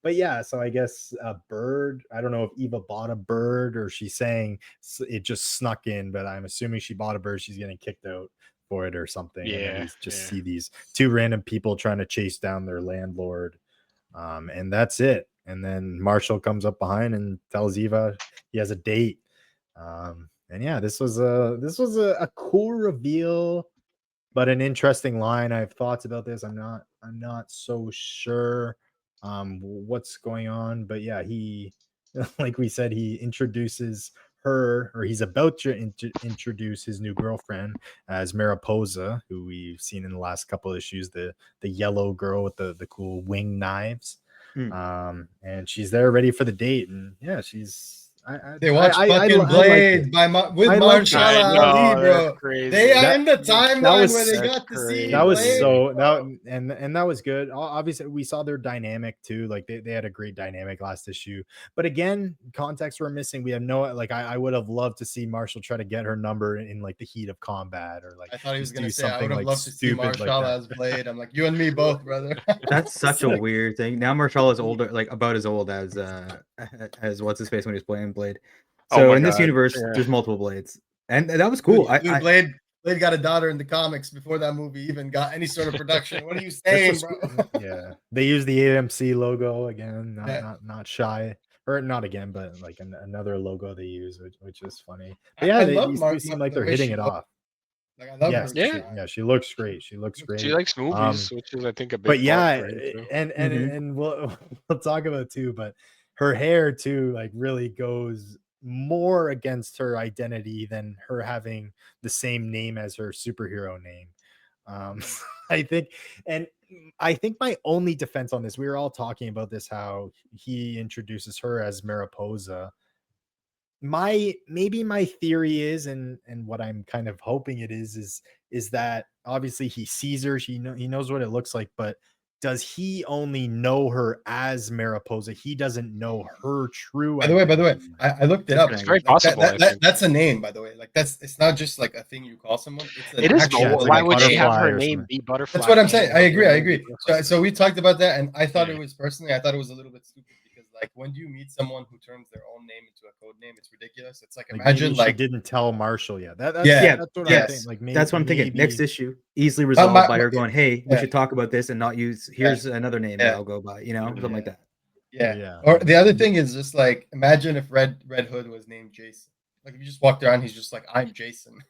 But yeah, so I guess a bird. I don't know if Eva bought a bird or she's saying it just snuck in, but I'm assuming she bought a bird. She's getting kicked out for it or something, and then Yeah, we just yeah. see these two random people trying to chase down their landlord, and that's it. And then Marshall comes up behind and tells Eva he has a date. And yeah, this was a cool reveal, but an interesting line. I have thoughts about this. I'm not so sure what's going on, but yeah, he like we said, he introduces her, or he's about to introduce his new girlfriend as Mariposa, who we've seen in the last couple issues, the yellow girl with the cool wing knives. And she's there ready for the date, and yeah, she's They watch fucking Blade with Marshall Ali, bro. Crazy. They are in the timeline where they that's got to see that was crazy. so Blade, and that was good. Obviously we saw their dynamic too, like they had a great dynamic last issue, but again, context we're missing. We have no, like, I would have loved to see Marshall try to get her number in like the heat of combat, or like I thought he was just gonna do say I would something have like loved to see stupid like Marshall that. as Blade. I'm like, you and me both, brother. That's such a weird thing. Now Marshall is older, like about as old as what's his face when he was playing Blade. Oh So my in this God, universe, yeah. there's multiple Blades, and that was cool. Dude, Blade got a daughter in the comics before that movie even got any sort of production. What are you saying, bro? Yeah, they use the AMC logo again, Yeah. not shy, or not again, but like another logo they use, which is funny. But yeah, I love these two seem like the they're way hitting she it looks. off. Like I love Yes, her. Yeah. she looks great. She looks great. She likes movies, which is I think a big But yeah, part for her too. and we'll talk about too, but her hair too, like, really goes more against her identity than her having the same name as her superhero name. I think, and I think my only defense on this, we were all talking about this, how he introduces her as Mariposa. Maybe my theory is, and what I'm kind of hoping it is that obviously he sees her, he knows what it looks like, but does he only know her as Mariposa? He doesn't know her true By the way, I looked it up. It's very Like, possible. I think. that's a name, by the way. Like it's not just like a thing you call someone. It's an It is actual, though. it's like Why a would she have butterfly her or name something. be Butterfly? That's what I'm saying. and I her agree. real I name be agree. Butterfly? So we talked about that, and I thought Yeah. it was personally, I thought it was a little bit stupid because like when do you meet someone who turns their own name into a code name? It's ridiculous. It's like Like, imagine maybe she like didn't tell Marshall yet. That's Yeah, that's what I'm yes. thinking. Like, maybe That's what I'm thinking. Next maybe issue, easily resolved by her going, "Hey, we yeah. should talk about this and not use. Here's another name that Yeah. I'll go by. You know, something like that." Yeah. Yeah. Or the other thing is just like imagine if Red Hood was named Jason. Like if you just walked around, he's just like, I'm Jason.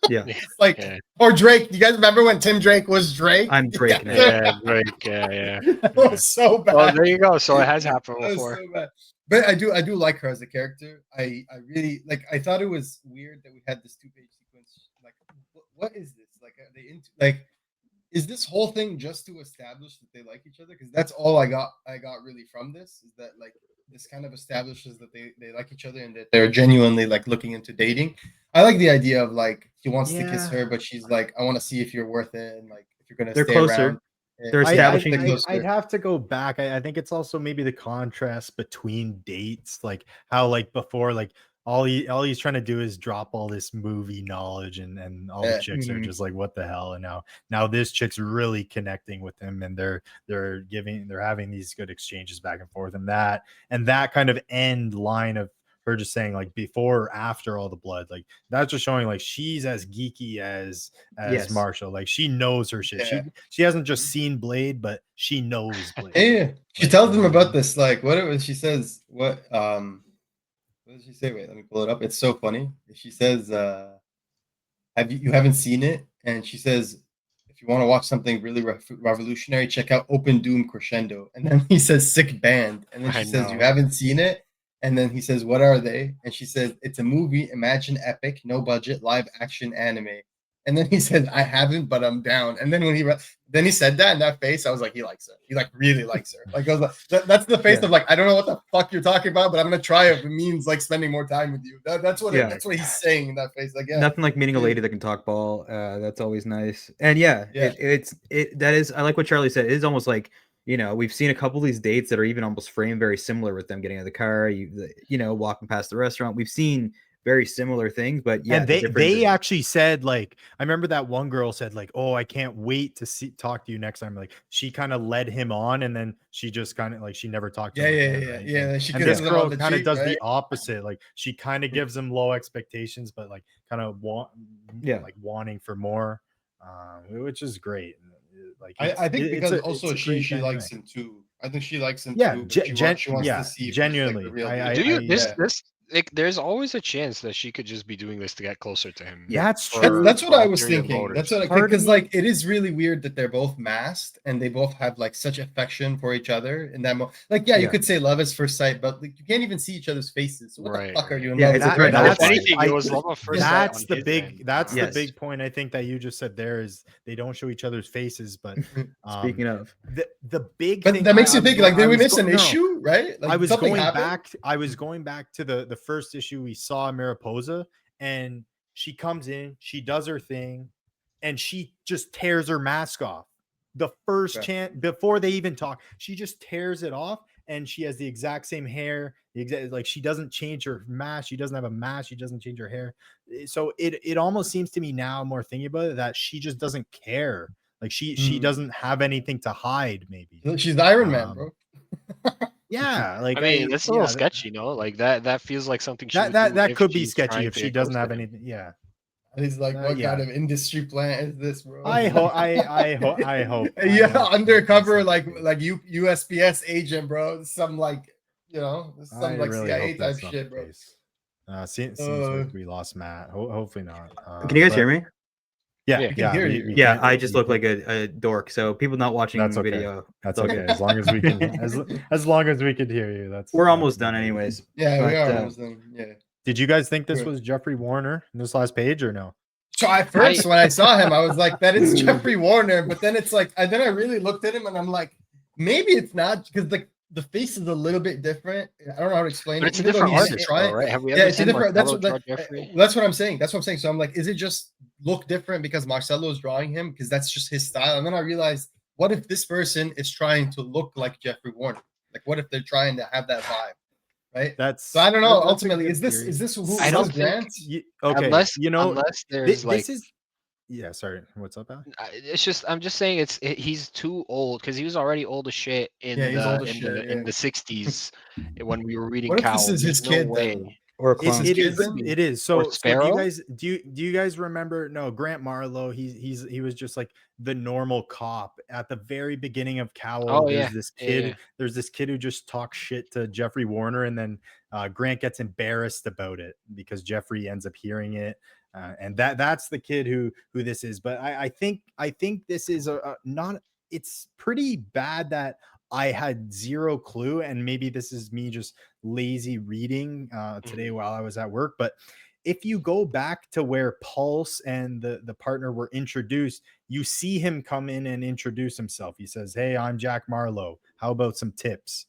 Yeah, It's like or Drake. You guys remember when Tim Drake was Drake? I'm Drake now. Yeah, Drake. Yeah. That was so bad. Well, there you go. So it has happened That was before. so bad. But I do like her as a character. I really like. I thought it was weird that we had this 2-page sequence. Like, what is this? Like, are they into like? Is this whole thing just to establish that they like each other? Because that's all I got really from this, is that like this kind of establishes that they like each other and that they're genuinely like looking into dating. I like the idea of like he wants to kiss her, but she's like, I want to see if you're worth it and like if you're gonna They're stay closer. around. They're establishing. I'd have to go back. I think it's also maybe the contrast between dates, like how like before, like all he's trying to do is drop all this movie knowledge, and all the chicks are just like, what the hell? And now this chick's really connecting with him, and they're having these good exchanges back and forth, and that kind of end line of her just saying like before or after all the blood, like that's just showing like she's as geeky as Yes. Marshall. Like she knows her shit. She hasn't just seen Blade, but she knows Blade. Yeah, she tells them about this. Like, what it was, she says, what does she say? Wait, let me pull it up. It's so funny. She says, you haven't seen it? And she says, if you want to watch something really revolutionary, check out Open Doom Crescendo. And then he says, sick band. And then she says, you haven't seen it? And then he says, what are they? And she says, it's a movie, imagine epic, no budget, live action anime. And then he said, I haven't, but I'm down. And then when he said that in that face, I was like, he likes her. He like really likes her. Like I was like, that's the face of like, I don't know what the fuck you're talking about, but I'm gonna try if it means like spending more time with you. That's what he's saying in that face. Like, nothing like meeting a lady that can talk ball. That's always nice. And that is. I like what Charlie said. It is almost like, you know, we've seen a couple of these dates that are even almost framed very similar with them getting out of the car, you know, walking past the restaurant. We've seen very similar things, but yeah, and the difference they is- actually said, like, I remember that one girl said, like, oh, I can't wait to talk to you next time. Like, she kind of led him on, and then she just kind of like, she never talked to him again, right? Yeah. She And kisses this him on girl the kind of cheek, does right? the opposite. Like, she kind of gives him low expectations, but like kind of like wanting for more, which is great. Like, I think because it's also a great she likes dynamic. him too. I think she likes him Yeah, too, but she wants yeah, to see if he's, like, the genuinely. real I- deal. Do you I- this Yeah. this like? There's always a chance that she could just be doing this to get closer to him. Yeah. That's for- true. That's what for I was ulterior thinking. That's motives. what Part of because me- like it is really weird that they're both masked and they both have like such affection for each other in that moment. Like, yeah, you Yeah. could say love is first sight, but like, you can't even see each other's faces. So what Right, the fuck are right. you in Yeah, love it's with? a threat right? to If live by. anything, it was love at first sight That's on the his big end. that's Yes. the big point I think that you just said there is they don't show each other's faces, but Speaking of, the big But thing that makes I you was think go- like, I did we was miss go- an no, issue? Right? Like I was something going happened? back. I was going back to the first issue we saw Mariposa, and she comes in, she does her thing, and she just tears her mask off. The first Okay. chance before they even talk, she just tears it off, and she has the exact same hair. Like, she doesn't change her mask. She doesn't have a mask. She doesn't change her hair. So it almost seems to me now, more thinking about it, that she just doesn't care. Like, she doesn't have anything to hide. Maybe She's the Iron Man, bro. yeah. Like, I mean, that's a little yeah, sketchy, no? Like that feels like something she would that do if could be she's sketchy trying if to she get doesn't close have to him. anything. Yeah. And he's like, what yeah. kind of industry plant is this, bro? I hope. Yeah, undercover that's like not the case. like USPS agent, bro. Some like some I like really CIA hope type that's not shit, the bro. case. Seems like we lost Matt. Hopefully not. can you guys hear me? Yeah, Yeah. We can hear you. we Yeah, can- I just we look can- like a dork. So people not watching That's okay. video, That's it's all okay. good. As long as we can, as long as we could hear you. We're that's almost done, good. anyways. Yeah, we But, are almost done. Yeah. Did you guys think this Good. was Jeffrey Warner in this last page or no? So at first, when I saw him, I was like, "That is Jeffrey Warner." But then it's like, then I really looked at him, and I'm like, maybe it's not because the face is a little bit different. I don't know how to explain But it. it's a even though different he's artist, trying- though, right? Have we Yeah, ever it's a seen different. Marcelo draw Jeffrey? That's what I'm saying. That's what I'm saying. So I'm like, is it just look different because Marcelo's drawing him because that's just his style? And then I realized, what if this person is trying to look like Jeffrey Warner? Like, what if they're trying to have that vibe? Right. That's So I don't know. that's a Ultimately, good is this theory. who I is don't this think- Grant? Okay, Unless this there's like is yeah. Sorry, what's up, Al? it's just I'm just saying he's too old because he was already old as shit in Yeah, he's old as the shit, in yeah. the 60s when we were reading What if this C.O.W.L. is There's his no kid way. then? Or a It's clone. his It kid is. then? It is. Or So do Sparrow? you guys do you guys remember? No, Grant Marlowe. He was just like the normal cop at the very beginning of C.O.W.L. Oh, There's yeah. this Yeah, kid. yeah. There's this kid who just talks shit to Jeffrey Warner, and then Grant gets embarrassed about it because Jeffrey ends up hearing it, and that's the kid who this is. But I think this is a not. It's pretty bad that I had zero clue, and maybe this is me just lazy reading today while I was at work. But if you go back to where Pulse and the partner were introduced, you see him come in and introduce himself. He says, "Hey, I'm Jack Marlowe. How about some tips?"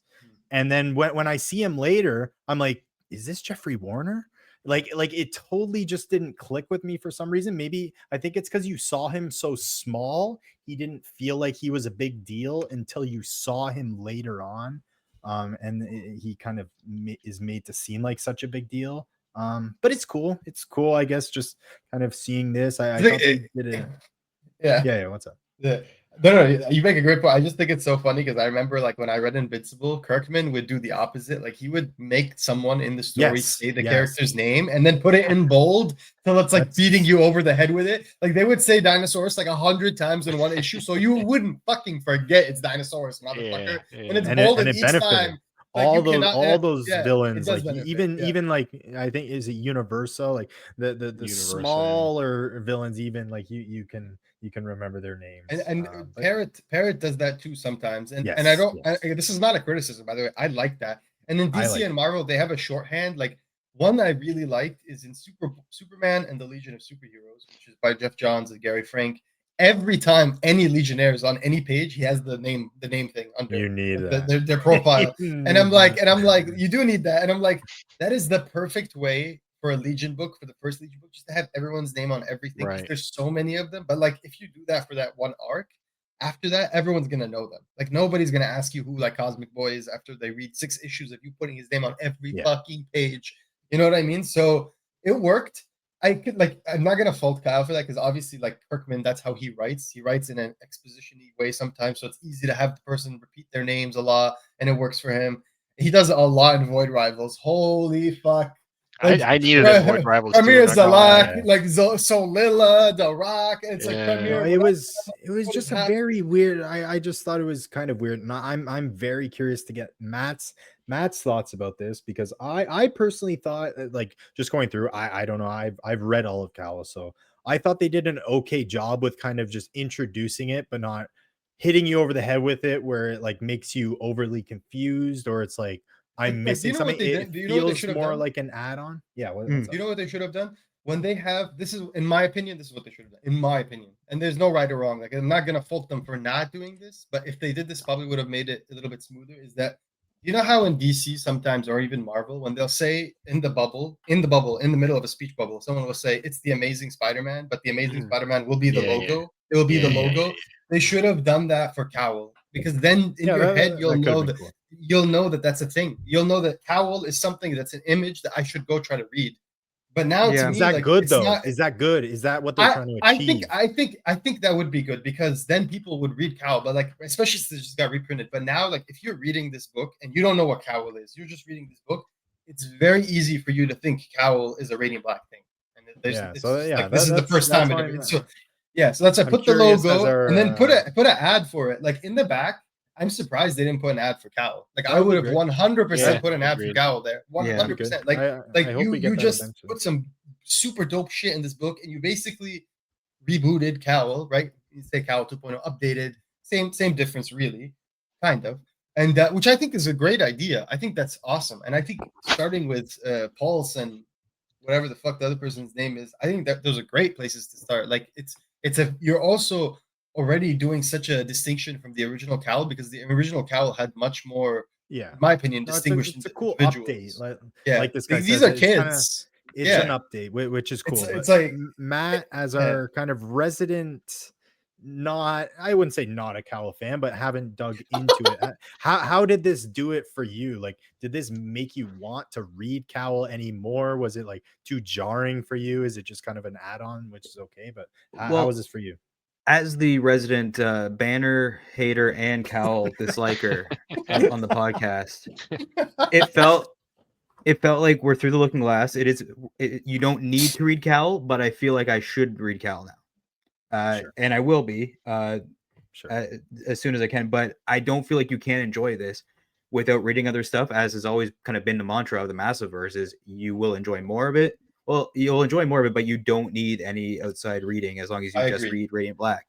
And then when I see him later, I'm like, "Is this Jeffrey Warner?" Like it totally just didn't click with me for some reason. Maybe I think it's because you saw him so small, he didn't feel like he was a big deal until you saw him later on, and he kind of is made to seem like such a big deal. But it's cool. It's cool, I guess. Just kind of seeing this, I thought they did it. Yeah. Yeah. What's up? No, you make a great point. I just think it's so funny because I remember like when I read Invincible, Kirkman would do the opposite. Like he would make someone in the story say the character's name and then put it in bold till it's like beating you over the head with it. Like they would say Dinosaurus like 100 times in one issue, so you wouldn't fucking forget it's Dinosaurus, motherfucker. When it's bold and it each benefited. time. Like all those villains, like benefit, even like I think is it Universal, like the smaller villains, even like you can remember their names. And Parrot does that too sometimes. And yes, and I don't this is not a criticism, by the way. I like that. And in DC and Marvel, they have a shorthand. Like one I really liked is in Superman and the Legion of Superheroes, which is by Jeff Johns and Gary Frank. Every time any Legionnaire is on any page, he has the name thing under. You need their profile. And I'm like, you do need that. And I'm like, that is the perfect way for a Legion book, for the first Legion book, just to have everyone's name on everything. Right. There's so many of them. But like if you do that for that one arc, after that, everyone's gonna know them. Like nobody's gonna ask you who like Cosmic Boy is after they read 6 issues of you putting his name on every fucking page. You know what I mean? So it worked. I'm not gonna fault Kyle for that because obviously, like Kirkman, that's how he writes. He writes in an exposition-y way sometimes, so it's easy to have the person repeat their names a lot, and it works for him. He does it a lot in Void Rivals. Holy fuck! Like, I needed a Void Rivals too. Premier not gonna lie. Zalak, like Solilla, The Rock, and it's like Yeah. Premier. It was what just is a happening? very weird. I just thought it was kind of weird, and I'm very curious to get Matt's thoughts about this because I personally thought like just going through. I don't know. I've read all of Cal, so I thought they did an okay job with kind of just introducing it, but not hitting you over the head with it, where it like makes you overly confused, or it's like I'm Do you missing know something. what they It did? Do you know what they feels should have more done? like an add-on. Yeah. What's Mm. Do up? you know what they should have done? When they have this is, in my opinion, this is what they should have done. In my opinion, and there's no right or wrong. Like I'm not gonna fault them for not doing this, but if they did this, probably would have made it a little bit smoother. Is that you know how in DC sometimes, or even Marvel, when they'll say in the bubble, in the middle of a speech bubble, someone will say it's the Amazing Spider-Man, but the Amazing Spider-Man will be the Yeah, yeah. logo. It will be the Yeah, yeah, logo. They should have done that for Cowl because then in Yeah, your head you'll that could know have been that cool. you'll know that that's a thing. You'll know that Cowl is something that's an image that I should go try to read. But now Yeah. to Is me, that like good it's though? not. Is that good? Is that what they're trying to achieve? I think that would be good because then people would read Cowl, but like especially since it just got reprinted. But now, like if you're reading this book and you don't know what Cowl is, you're just reading this book. It's very easy for you to think Cowl is a Radiant Black thing, and Yeah, it's so just yeah, like this is the first that's time. why So yeah, so that's I I'm put the curious as logo and then our put an ad for it. Like in the back, I'm surprised they didn't put an ad for Cowl. Like that I would would be have great. 100% Yeah, put an ad for agreed. Cowl there. Yeah. That'd be good. 100%. Like I hope we get you that just eventually. put some super dope shit in this book, and you basically rebooted Cowl, right? You say Cowl 2.0 updated, same difference, really, kind of, and which I think is a great idea. I think that's awesome, and I think starting with Pulse and whatever the fuck the other person's name is, I think that those are great places to start. Like it's a you're also already doing such a distinction from the original Cowl because the original Cowl had much more, Yeah, in my opinion, no, distinguished it's a cool update. individuals. Yeah, Like this guy these says, are it's kind of kids. it's an Yeah, update, which is cool. it's But like Matt, as yeah. our kind of resident, not I wouldn't say not a Cal fan, but haven't dug into it. How did this do it for you? Like, did this make you want to read Cowl anymore? Was it like too jarring for you? Is it just kind of an add-on, which is okay? But how Well, was this for you? as the resident banner hater and Cowl disliker on the podcast, it felt like we're through the looking glass. You don't need to read Cowl, but I feel like I should read Cowl now, Sure. and I will be Sure. as soon as I can. But I don't feel like you can enjoy this without reading other stuff, as has always kind of been the mantra of the Massiveverse. Is you will enjoy more of it. Well, you'll enjoy more of it, but you don't need any outside reading as long as you I just agree. read Radiant Black.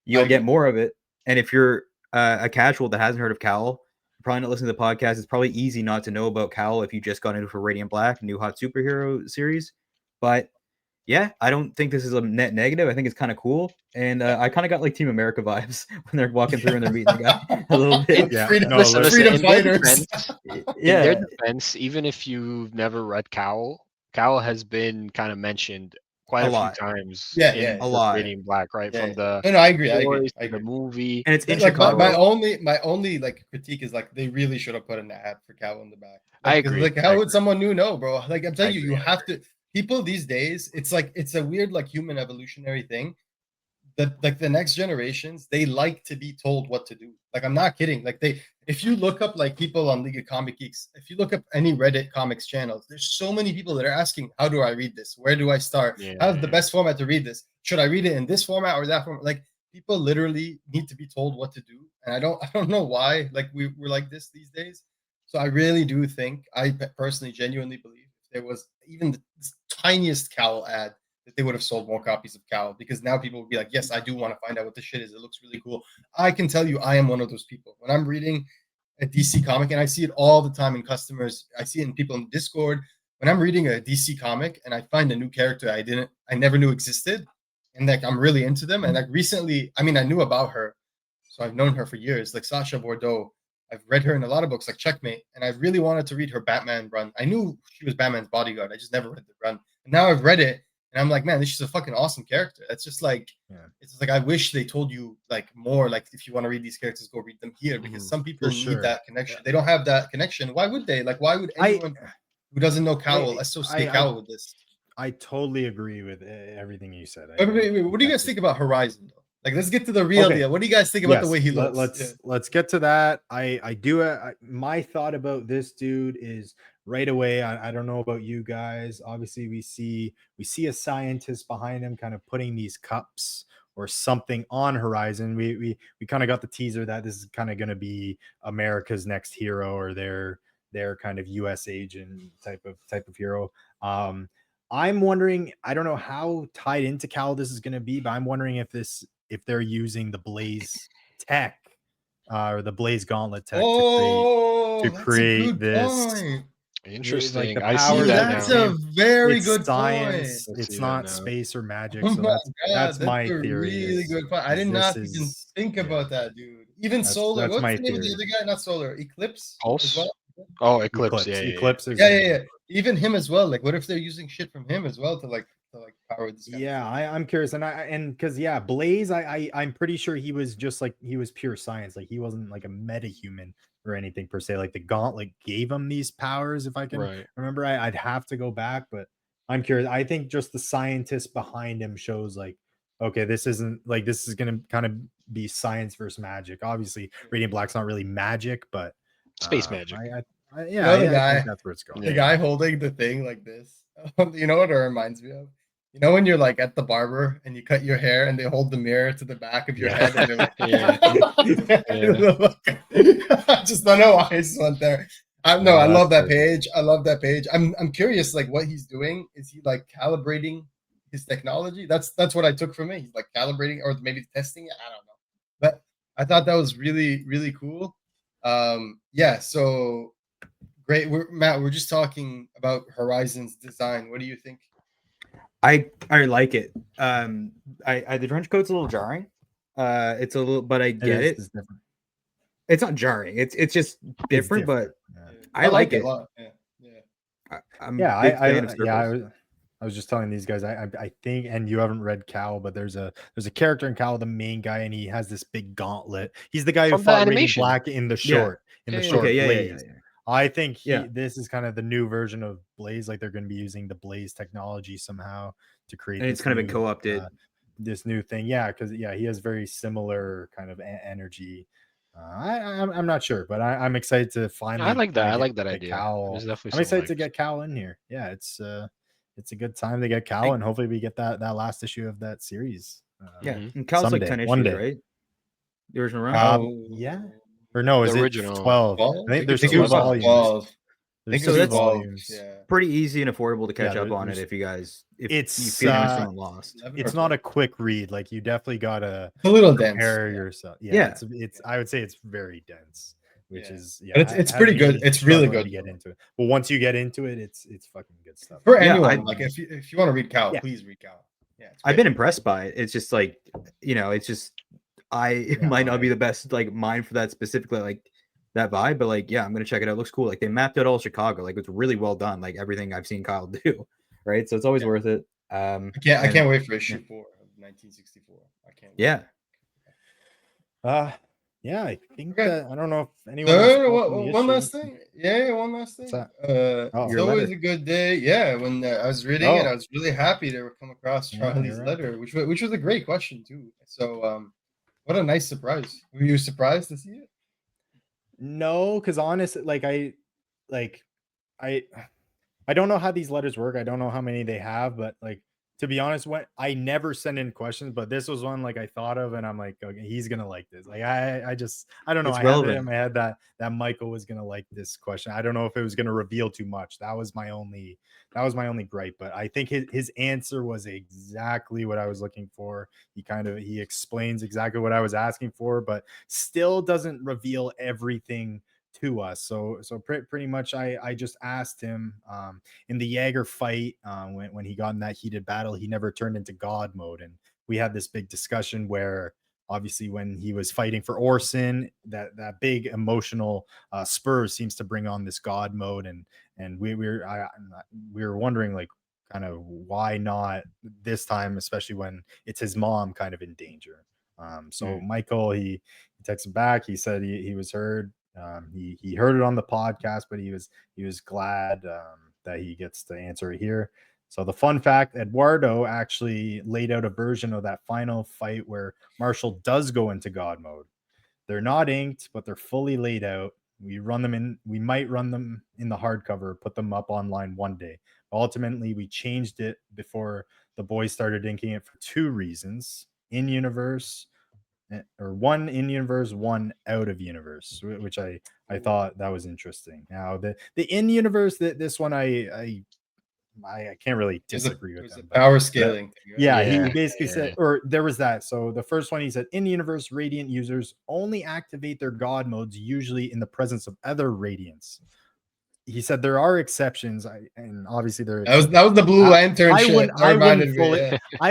You'll get more of it. And if you're a casual that hasn't heard of Cowl, probably not listening to the podcast, it's probably easy not to know about Cowl if you just got into for Radiant Black, new hot superhero series. But yeah, I don't think this is a net negative. I think it's kind of cool. And I kind of got like Team America vibes when they're walking through and they're meeting the guy a little bit. Yeah, freedom, no, Listen, freedom in their fighters. defense, in their defense, even if you've never read Cowl, Cowl has been kind of mentioned quite A a few lot. times Yeah, in yeah, a the lot. Radiant Black, right? Yeah, From the no, I agree. stories to the agree. movie. And it's in Like Chicago. my only like critique is like they really should have put an ad for Cowl in the back. I Like, 'cause, agree. Like how would someone new know, bro? Like I'm telling you, you agree, I have to. People these days, it's like it's a weird like human evolutionary thing. That like the next generations, they like to be told what to do. Like I'm not kidding. Like if you look up like people on League of Comic Geeks, if you look up any Reddit comics channels, there's so many people that are asking, how do I read this? Where do I start? Yeah. How's the best format to read this? Should I read it in this format or that format? Like people literally need to be told what to do, and I don't know why. Like we're like this these days. So I really do think I personally genuinely believe if there was even the tiniest Cowl ad that they would have sold more copies of Cowl because now people would be like, yes, I do want to find out what this shit is. It looks really cool. I can tell you, I am one of those people. When I'm reading a DC comic, and I see it all the time in customers, I see it in people in Discord. When I'm reading a DC comic and I find a new character I never knew existed, and like I'm really into them. And like recently, I mean, I knew about her, so I've known her for years. Like Sasha Bordeaux, I've read her in a lot of books, like Checkmate, and I really wanted to read her Batman run. I knew she was Batman's bodyguard. I just never read the run, and now I've read it. And I'm like, man, this is a fucking awesome character. It's just like, it's just like I wish they told you like more. Like, if you want to read these characters, go read them here because some people need that connection. They don't have that connection. Why would they? Like, why would anyone who doesn't know Cowl associate Cowl with this? I totally agree with everything you said. Wait, what do you guys think about Horizon though? Like, let's get to the real deal. What do you guys think about the way he looks? Let's get to that. I do. My thought about this dude is right away. I don't know about you guys. Obviously, we see a scientist behind him, kind of putting these cups or something on Horizon. We kind of got the teaser that this is kind of going to be America's next hero, or their kind of U.S. agent type of hero. I'm wondering. I don't know how tied into Cal this is going to be, but I'm wondering if they're using the Blaze tech or the Blaze Gauntlet tech to create this. Point. Interesting. Like the I see powers that That's now. a very it's good science. point. It's not space or magic. Oh So my that's my a theory. really good point. I did not even think about that, dude. Even Solar. That's What's my the name of the theory. other guy? Not Solar. Eclipse as Pulse? well. Oh, Eclipse. Eclipse is Yeah. Even him as well. Like, what if they're using shit from him as well to power this guy? Yeah, I'm curious, and because Blaze, I'm pretty sure he was pure science. Like, he wasn't like a metahuman or anything per se. Like, the Gauntlet gave him these powers, if I can remember. I'd have to go back, but I'm curious. I think just the scientist behind him shows like, okay, this is gonna kind of be science versus magic. Obviously, Radiant Black's not really magic, but space magic. I think that's where it's going. The guy holding the thing like this. You know what it reminds me of? You know when you're like at the barber and you cut your hair and they hold the mirror to the back of your head and they're like, I just don't know why I just went there. I love that page. I love that page. I'm curious, like, what he's doing. Is he like calibrating his technology? That's what I took from it. He's like calibrating or maybe testing it. I don't know. But I thought that was really, really cool. So great. Matt, we're just talking about Horizon's design. What do you think? I like it. The trench coat's a little jarring. It's a little, but I get it. It's not jarring. It's just different, but I like it. A lot. I was just telling these guys. I think, and you haven't read C.O.W.L, but there's a character in C.O.W, the main guy, and he has this big gauntlet. He's the guy who fought Radiant Black in the short Blaze. I think this is kind of the new version of Blaze. Like, they're going to be using the Blaze technology somehow to create. And it's kind of been co-opted. This new thing, because he has very similar kind of energy. I'm not sure, but I'm excited to finally. I like that. I like that idea. I'm excited to get C.O.W in here. Yeah, it's a good time to get C.O.W, and hopefully we get that last issue of that series. And C.O.W's like 10 issues, right? The original run. Or no, is it 12? I think there's 2 volumes. 12. So that's volumes. Pretty easy and affordable to catch up on it if you feel lost. It's not a quick read. Like, you definitely gotta a little dense yourself. It's I would say it's very dense, which is but it's pretty good. It's really good to get into it. But once you get into it, it's fucking good stuff. For anyone, like if you want to read C.O.W, please read C.O.W. Yeah, I've been impressed by it. It's just like, it's just it might not be the best like mind for that specifically, like that vibe, but like, I'm gonna check it out. It looks cool. Like, they mapped out all Chicago. Like, it's really well done. Like, everything I've seen Kyle do, right? So it's always worth it. I can't wait for issue 4 of 1964. I can't wait. I think that I don't know if anyone. One last thing. One last thing. It's always a good day. Yeah, when I was reading it, I was really happy to come across Charlie's letter, which was a great question too. So, what a nice surprise. Were you surprised to see it? No, because honestly, I don't know how these letters work. I don't know how many they have, but like, to be honest, when I never send in questions, but this was one like I thought of, and I'm like, okay, he's gonna like this. Like, I don't know. It's I relevant. had it in my head that Michael was gonna like this question. I don't know if it was gonna reveal too much. That was my only gripe. But I think his answer was exactly what I was looking for. He explains exactly what I was asking for, but still doesn't reveal everything to us. So pretty much I just asked him in the Jaeger fight, when he got in that heated battle, he never turned into God mode, and we had this big discussion where obviously when he was fighting for Orson, that big emotional spur seems to bring on this God mode, and we were wondering, like, kind of why not this time, especially when it's his mom kind of in danger. So Michael, he texted back. He said he was heard. He heard it on the podcast, but he was glad that he gets to answer it here. So the fun fact, Eduardo actually laid out a version of that final fight where Marshall does go into God mode. They're not inked, but they're fully laid out. We might run them in the hardcover, put them up online one day. But ultimately, we changed it before the boys started inking it for 2 reasons: in universe, or 1 in universe, 1 out of universe, which I thought that was interesting. Now the in universe, this one I can't really disagree with them. Power scaling thing, right? Yeah, he basically said, or there was that. So the first one, he said, in universe, Radiant users only activate their God modes usually in the presence of other Radiants. He said there are exceptions, and obviously there. That was the Blue Lantern I shit.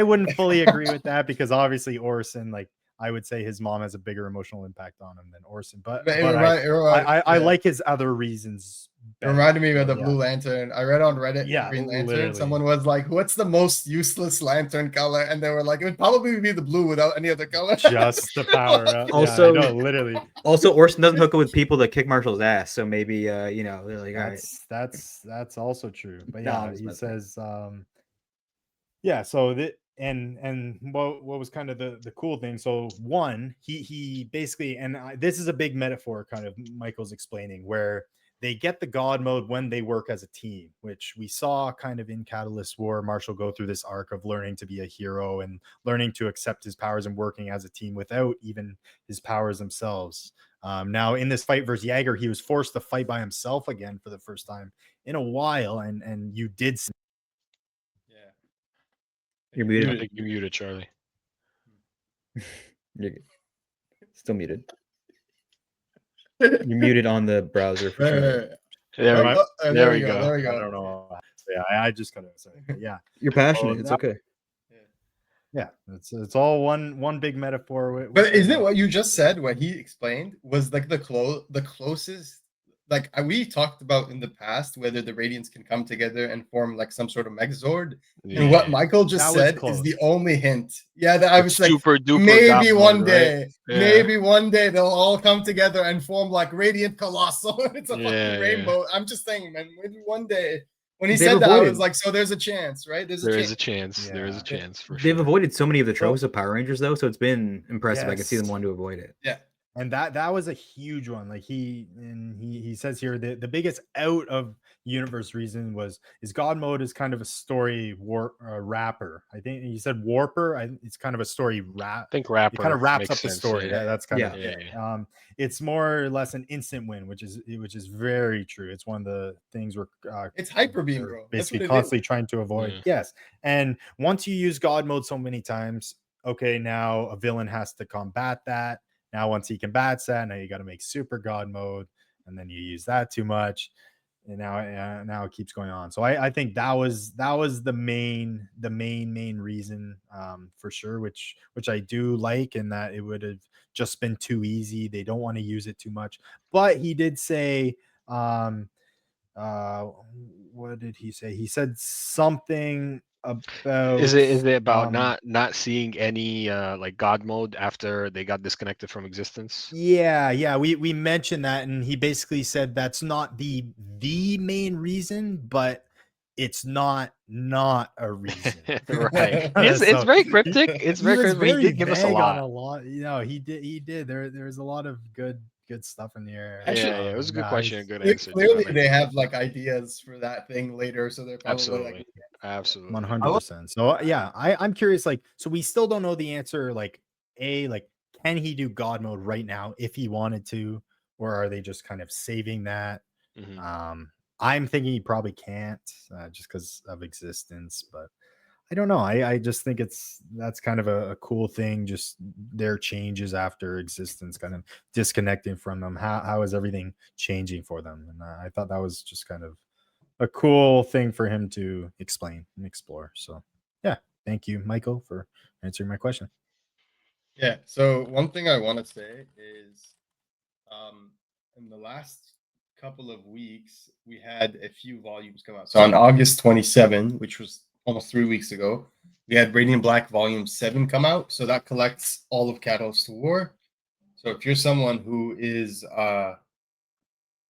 wouldn't fully agree with that, because obviously Orson, like, I would say his mom has a bigger emotional impact on him than Orson, but I like his other reasons. It reminded me of the Blue Lantern. I read on Reddit, Green Lantern. Literally. Someone was like, "What's the most useless lantern color?" And they were like, "It would probably be the blue without any other color." Just the power up. Also, literally. Also, Orson doesn't hook up with people that kick Marshall's ass, so maybe you know, they're like, that's also true. But No, yeah, he says, yeah. So that and what was kind of the cool thing. So one, he basically, and this is a big metaphor, kind of Michael's explaining, where they get the God mode when they work as a team, which we saw kind of in Catalyst War. Marshall go through this arc of learning to be a hero and learning to accept his powers and working as a team without even his powers themselves. Now in this fight versus Jaeger, he was forced to fight by himself again for the first time in a while, and you did see. Yeah, you're muted. I think you muted, Charlie. You're still muted. You're muted on the browser for sure. There we go. There we go. I don't know. Yeah, I just couldn't say. Yeah, you're passionate. It's okay. Yeah, it's all one big metaphor. But isn't it what you just said? What he explained was like the closest. Like we talked about in the past, whether the Radiants can come together and form like some sort of Megazord, and what Michael just said is the only hint. Yeah, that I was like, maybe one day, maybe one day they'll all come together and form like Radiant Colossal. It's a fucking rainbow. I'm just saying, man, maybe one day. When he said that, I was like, so there's a chance, right? There is a chance for sure. They've avoided so many of the tropes of Power Rangers, though, so it's been impressive. I can see them wanting to avoid it. Yeah. And that was a huge one. Like he says here, the biggest out of universe reason is God mode is kind of a story wrapper. I think he said warper. It's kind of a story wrap. I think wrapper. It kind of wraps up sense, the story. Yeah. That's kind of it's more or less an instant win, which is very true. It's one of the things we're it's hyper beam, bro. Basically constantly trying to avoid. Yes. And once you use God mode so many times, okay, now a villain has to combat that. Now, once he combats that, now you got to make super God mode, and then you use that too much, and now it keeps going on. So I think that was the main reason, for sure, which I do like, and that it would have just been too easy. They don't want to use it too much. But he did say, what did he say? He said something about, is it about not seeing any like God mode after they got disconnected from existence? Yeah, we mentioned that, and he basically said that's not the main reason, but it's not a reason. Right. It's very cryptic. It's very cryptic, but he did give us a lot. He did. There's a lot of good stuff in the air. Actually, it was a good question, a good answer. Clearly, they have like ideas for that thing later, so they're probably absolutely 100%. So yeah, I'm curious. Like, so we still don't know the answer. Like, can he do God mode right now if he wanted to, or are they just kind of saving that? I'm thinking he probably can't, just because of existence, but I don't know. I just think that's kind of a cool thing. Just their changes after existence, kind of disconnecting from them. How is everything changing for them? And I thought that was just kind of a cool thing for him to explain and explore. So yeah, thank you, Michael, for answering my question. Yeah. So one thing I want to say is, in the last couple of weeks, we had a few volumes come out. So on August 27, which was almost 3 weeks ago, we had Radiant Black Volume 7 come out. So that collects all of Catalyst War. So if you're someone who is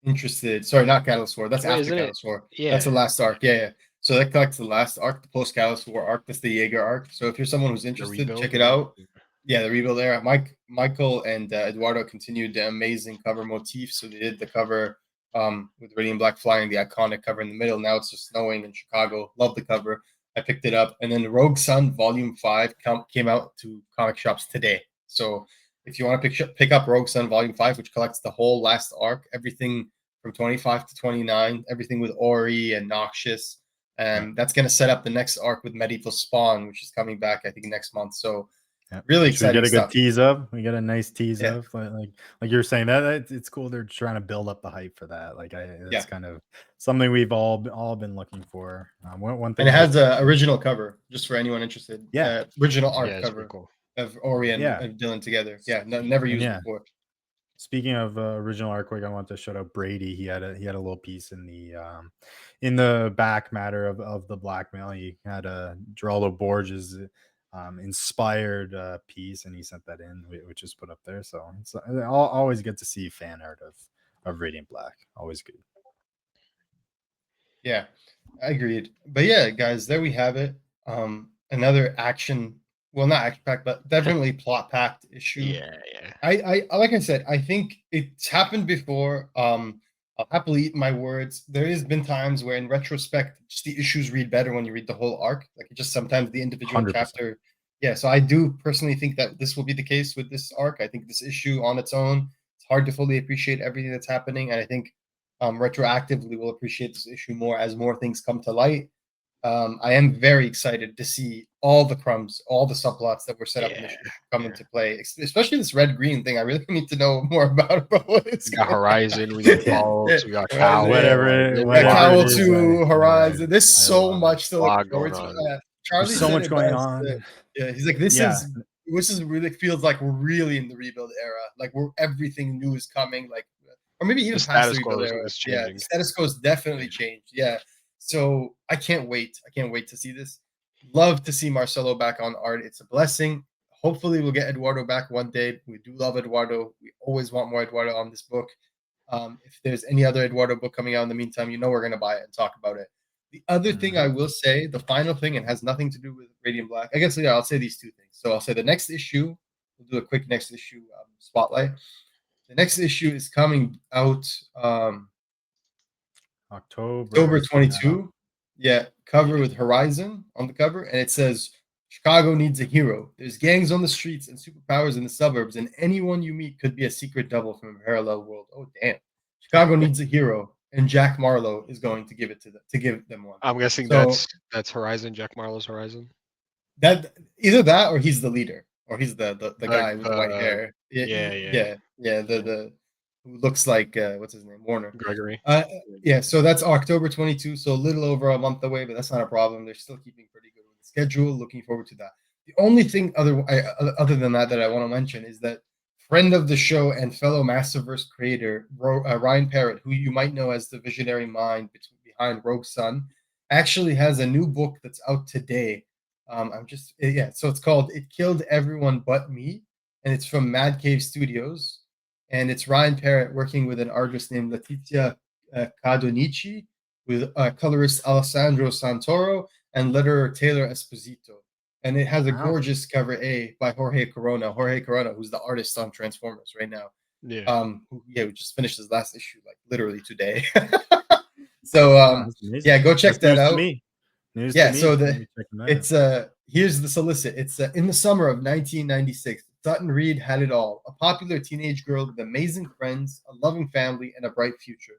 interested, sorry, not Catalyst War, that's after Catalyst War. Yeah. That's the last arc. Yeah. So that collects the last arc, the post-Callus War arc. That's the Jaeger arc. So if you're someone who's interested, rebuild, check it right? out. Yeah, the rebuild era. Michael and Eduardo continued the amazing cover motif. So they did the cover with Radiant Black flying, the iconic cover in the middle. Now it's just snowing in Chicago. Love the cover. I picked it up. And then Rogue Sun Volume 5 came out to comic shops today. So if you want to pick up Rogue Sun Volume 5, which collects the whole last arc, everything from 25 to 29, everything with Ori and Noxious. That's going to set up the next arc with Medieval Spawn, which is coming back, I think, next month. So really exciting we get a stuff. good tease of. We get a nice tease of like you're saying that it's cool. They're trying to build up the hype for that. Like that's kind of something we've all been looking for. One thing, and it has an original cover just for anyone interested. Yeah, original art cover cool. of Ori and Dylan together. Yeah, never used before. Speaking of original artwork, I want to shout out Brady. He had a little piece in the back matter of the blackmail. He had a Geraldo Borges inspired piece, and he sent that in, which is put up there. So it's always good to see fan art of Radiant Black. Always good. Yeah, I agreed. But yeah, guys, there we have it. Another action. Well, not action packed, but definitely plot packed issue. Yeah. I like I said, I think it's happened before. I'll happily eat my words. There has been times where, in retrospect, just the issues read better when you read the whole arc. Like just sometimes the individual 100%. Chapter. Yeah, so I do personally think that this will be the case with this arc. I think this issue on its own, it's hard to fully appreciate everything that's happening, and I think retroactively we'll appreciate this issue more as more things come to light. I am very excited to see all the crumbs, all the subplots that were set up in this come into play, especially this red-green thing. I really need to know more about what it's got. Horizon, we got Bolts, we got Cowl. Whatever Cowl to Horizon. There's so much to look forward to. Charlie so much going on. Yeah, he's like, this is really feels like we're really in the rebuild era. Like everything new is coming. Like, or maybe even past the rebuild era. Yeah, the status quo is definitely changed. Yeah. So I can't wait. I can't wait to see this. Love to see Marcelo back on art. It's a blessing. Hopefully we'll get Eduardo back one day. We do love Eduardo. We always want more Eduardo on this book. If there's any other Eduardo book coming out in the meantime, we're going to buy it and talk about it. The other thing I will say, the final thing, and has nothing to do with Radiant Black. I guess, I'll say these two things. So I'll say the next issue, we'll do a quick next issue spotlight. The next issue is coming out October 22. Yeah, cover with Horizon on the cover, and it says Chicago needs a hero. There's gangs on the streets and superpowers in the suburbs, and anyone you meet could be a secret double from a parallel world. Oh damn! Chicago needs a hero, and Jack Marlowe is going to give them one. I'm guessing that's Horizon. Jack Marlowe's Horizon. That either that or he's the leader, or he's the guy with the white hair. Yeah. The who looks like what's his name, Warner Gregory. So that's October 22, so a little over a month away, but that's not a problem. They're still keeping pretty good with the schedule. Looking forward to that. The only thing other than that I want to mention is that friend of the show and fellow Massiveverse creator Ryan Parrott, who you might know as the visionary mind behind Rogue Sun, actually has a new book that's out today. So it's called "It Killed Everyone But Me," and it's from Mad Cave Studios. And it's Ryan Parrott working with an artist named Letizia Cadonici, with colorist Alessandro Santoro, and letterer Taylor Esposito. And it has a gorgeous cover A by Jorge Corona. Jorge Corona, who's the artist on Transformers right now. Yeah. We just finished his last issue, like literally today. So go check that out. Here's the solicit. It's in the summer of 1996. Sutton Reed had it all, a popular teenage girl with amazing friends, a loving family, and a bright future.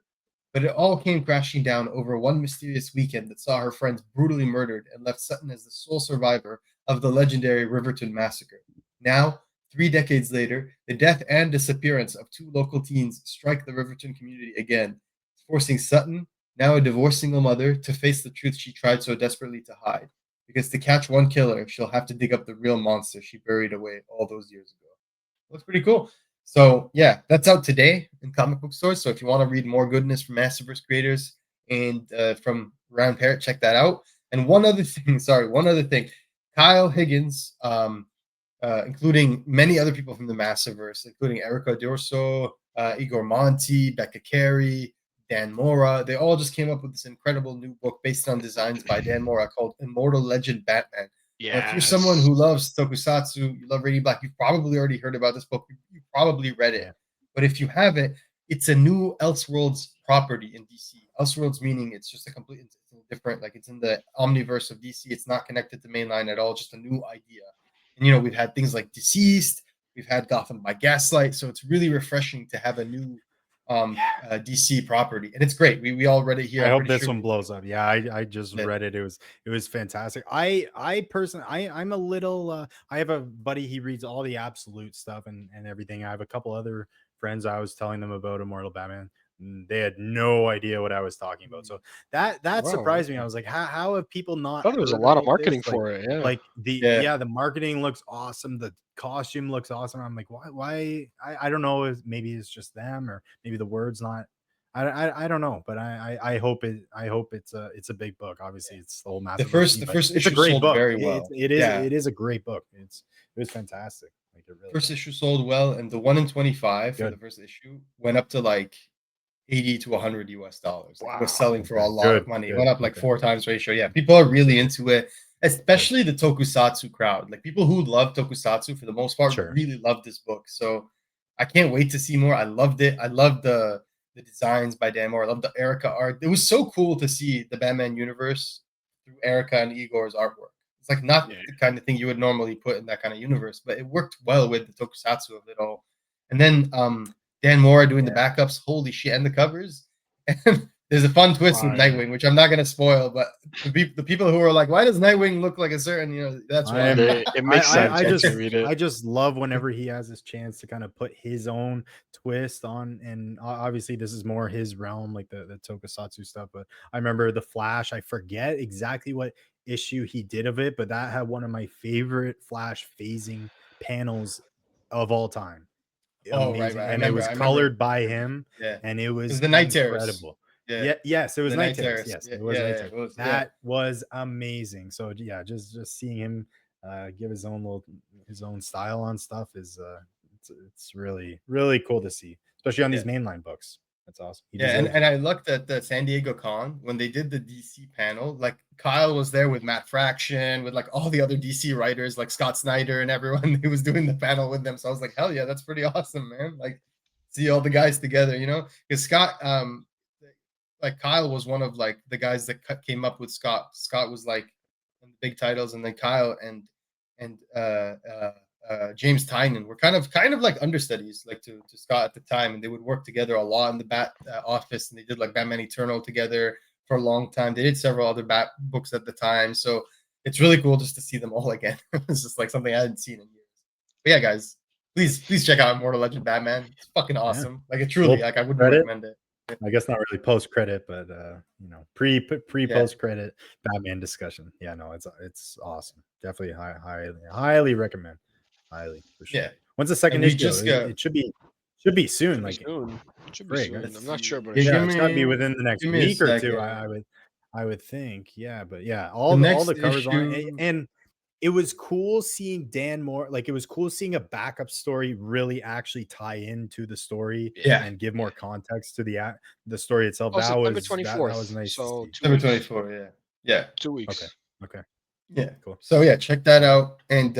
But it all came crashing down over one mysterious weekend that saw her friends brutally murdered and left Sutton as the sole survivor of the legendary Riverton massacre. Now, 3 decades later, the death and disappearance of 2 local teens strike the Riverton community again, forcing Sutton, now a divorced single mother, to face the truth she tried so desperately to hide. Because to catch one killer, she'll have to dig up the real monster she buried away all those years ago. Looks pretty cool. So, that's out today in comic book stores. So if you want to read more goodness from Massiveverse creators and from Ryan Parrott, check that out. And one other thing. Kyle Higgins, including many other people from the Massiveverse, including Erica D'Orso, Igor Monti, Becca Carey, Dan Mora. They all just came up with this incredible new book based on designs by Dan Mora called Immortal Legend Batman. Yeah. If you're someone who loves tokusatsu, you love Radiant Black, you've probably already heard about this book. You probably read it. Yeah. But if you haven't, it's a new Elseworlds property in DC. Elseworlds meaning it's just a complete, it's different, like it's in the omniverse of DC. It's not connected to mainline at all, just a new idea. And, you know, we've had things like Deceased, we've had Gotham by Gaslight. So it's really refreshing to have a new DC property. And it's great. We all read it here. I I'm hope pretty this sure one blows up. Yeah, I just Yeah. read it. It was fantastic. I personally I'm a little I have a buddy, he reads all the absolute stuff and everything. I have a couple other friends, I was telling them about Immortal Batman. They had no idea what I was talking about. So that Wow, surprised me. okay. I was like, how have people I not thought there was a heard lot of about marketing this? Like, for it. Yeah. like Yeah. the marketing looks awesome. The costume looks awesome. I'm like, why I don't know if maybe it's just them or maybe the word's not. I don't know, but I hope it's a big book. Obviously, it's the whole The Massiveverse first thing, the but first it's a issue great sold book. very well. It is a great book. It was fantastic. Like it really First was. issue sold well, and the 1 in 25 for Good. the first issue went up to like 80 to 100 US dollars. Like, it was Wow. selling for a Okay, lot of good, money. It good, went up like okay. 4 times ratio. Yeah, people are really into it, especially the tokusatsu crowd. Like, people who love tokusatsu for the most part Sure. really love this book. So I can't wait to see more. I loved it. I loved the designs by Dan Moore. I loved the Erica art. It was so cool to see the Batman universe through Erica and Igor's artwork. It's like not Yeah. the kind of thing you would normally put in that kind of universe, but it worked well with the tokusatsu of it all. And then Dan Mora doing the backups, holy shit, and the covers. And there's a fun twist with Wow, yeah. Nightwing, which I'm not gonna spoil, but the people who are like, why does Nightwing look like a certain, you know, that's why. It makes sense I once just you read it. I just love whenever he has this chance to kind of put his own twist on, and obviously this is more his realm, like the tokusatsu stuff. But I remember the Flash. I forget exactly what issue he did of it, but that had one of my favorite Flash phasing panels of all time. Oh, Amazing, right. and it was I remember colored by him, Yeah. and it It was was the Night Terrors. incredible. Yeah. Yes, it was The Night Night Terrors. Terrors. Yes, Yeah, it was yeah, Night yeah, Terrors. it was, yeah. That was amazing. So yeah, just seeing him give his own style on stuff is it's really cool to see, especially on these mainline books. That's awesome. He Yeah, deserves and it. I looked at the San Diego Con when they did the DC panel. Like, Kyle was there with Matt Fraction, with like all the other DC writers, like Scott Snyder and everyone who was doing the panel with them. So I was like, hell yeah, that's pretty awesome, man. Like, see all the guys together, you know? Because Scott, like Kyle was one of like the guys that came up with Scott. Scott was like in the big titles, and then Kyle and James Tynan were kind of like understudies, like to Scott at the time, and they would work together a lot in the Bat office, and they did like Batman Eternal together for a long time. They did several other Bat books at the time, so it's really cool just to see them all again. It's just like something I hadn't seen in years. But yeah, guys, please check out Immortal Legend Batman. It's fucking awesome. Like, it truly, like, I would recommend it. I guess not really post credit, but you know, pre Yeah. post credit Batman discussion. Yeah, no, it's awesome. Definitely highly recommend. Highly, for sure. Yeah. When's the second And we issue? just got It should be soon. Should be Like soon. It should be frig, soon. let's I'm not see. sure, but Yeah, it should. yeah, it's got to be me- within the next give me a week or two. second. I would think. Yeah, but yeah, The all next the covers on it, issue- and it was cool seeing Dan Moore. Like, it was cool seeing a backup story really actually tie into the story Yeah. and give more context to the story itself. Oh, that September was 24th. that was nice. So To see. 2 September weeks. 24, yeah. Yeah. 2 weeks. Okay. Yeah, Cool. So yeah, check that out. And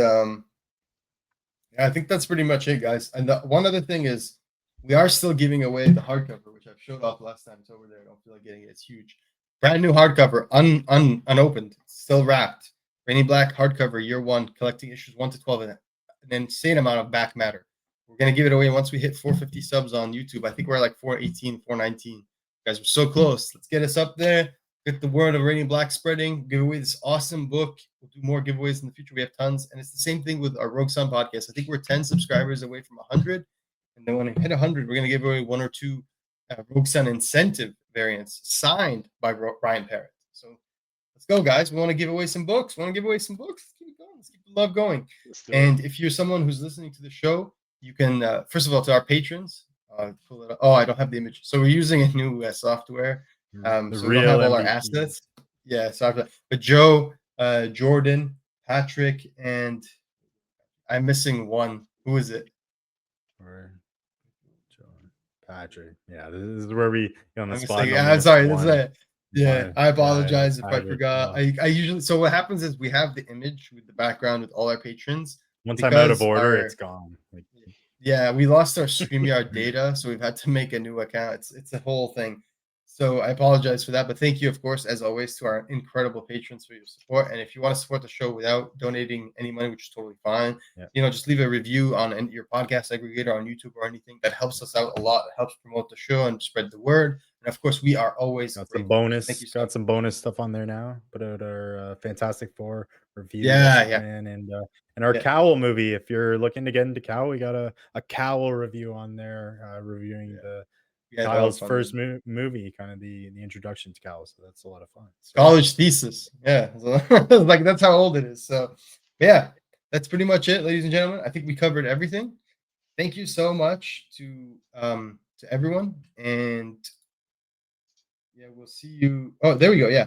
I think that's pretty much it, guys. And one other thing is, we are still giving away the hardcover, which I've showed off last time. It's over there. I don't feel like getting it. It's huge. Brand new hardcover, unopened, still wrapped. Rainy Black hardcover, year 1, collecting issues 1 to 12, and an insane amount of back matter. We're gonna give it away once we hit 450 subs on YouTube. I think we're at like 418, 419. Guys, we're so close. Let's get us up there. Get the word of Radiant Black spreading. Give away this awesome book. We'll do more giveaways in the future. We have tons, and it's the same thing with our Rogue Sun podcast. I think we're 10 subscribers away from 100, and then when we hit 100, we're gonna give away 1 or 2 Rogue Sun incentive variants signed by Brian Parrott. So let's go, guys. We want to give away some books. Let's keep it going. Let's keep the love going. And if you're someone who's listening to the show, you can first of all, to our patrons, pull it up. Oh, I don't have the image. So we're using a new software. So we don't have all our assets. Yeah, but Joe, Jordan, Patrick, and I'm missing one. Who is it? Patrick. Yeah, this is where we get on the I'm spot. mistaken. I'm sorry. This is one. it. Yeah, I apologize if I Patrick, forgot. no. I usually, so what happens is we have the image with the background with all our patrons. Once I'm out of because order, our- it's gone. Like, Yeah, we lost our StreamYard data, so we've had to make a new account. It's a whole thing. So I apologize for that, but thank you, of course, as always, to our incredible patrons for your support. And if you want to support the show without donating any money, which is totally fine, yeah. just leave a review on your podcast aggregator on YouTube or anything. That helps us out a lot. It helps promote the show and spread the word. And of course, we are always got grateful. some bonus. Thank you so Got much. some bonus stuff on there now. Put out our Fantastic Four review. Yeah, and our C.O.W.L movie. If you're looking to get into C.O.W.L, we got a C.O.W.L reeview on there, reviewing the Kyle's first movie, kind of the introduction to C.O.W.L. So that's a lot of fun. So, college thesis. Yeah. Like that's how old it is. So yeah, that's pretty much it, ladies and gentlemen. I think we covered everything. Thank you so much to everyone. And yeah, we'll see you. Oh, there we go. Yeah.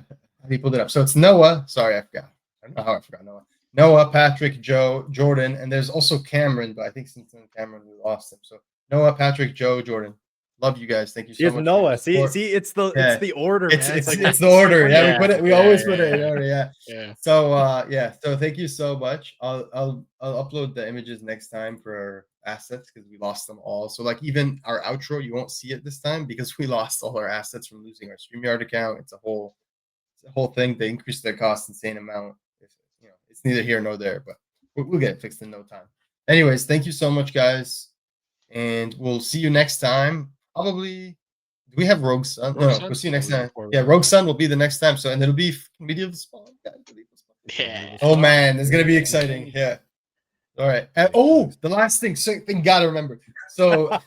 He pulled it up. So it's Noah. Sorry, I forgot. I don't know how I forgot Noah. Noah, Patrick, Joe, Jordan, and there's also Cameron, but I think since then Cameron we lost him. So Noah, Patrick, Joe, Jordan. Love you guys. Thank you so much. Noah. See, it's the order, man. It's the order. Yeah, we put it. We always put it in order. Yeah. Yeah. So So thank you so much. I'll upload the images next time for our assets because we lost them all. So like even our outro, you won't see it this time because we lost all our assets from losing our StreamYard account. It's a whole thing. They increased their cost insane amount. It's neither here nor there, but we'll get it fixed in no time. Anyways, thank you so much, guys, and we'll see you next time. Probably. Do we have Rogue Sun? No, we'll see you next time. Yeah, Rogue Sun will be the next time. So, and it'll be Medieval Spawn, guys. Yeah. Oh man, it's gonna be exciting. Yeah. All right. And, the last thing, gotta remember. So,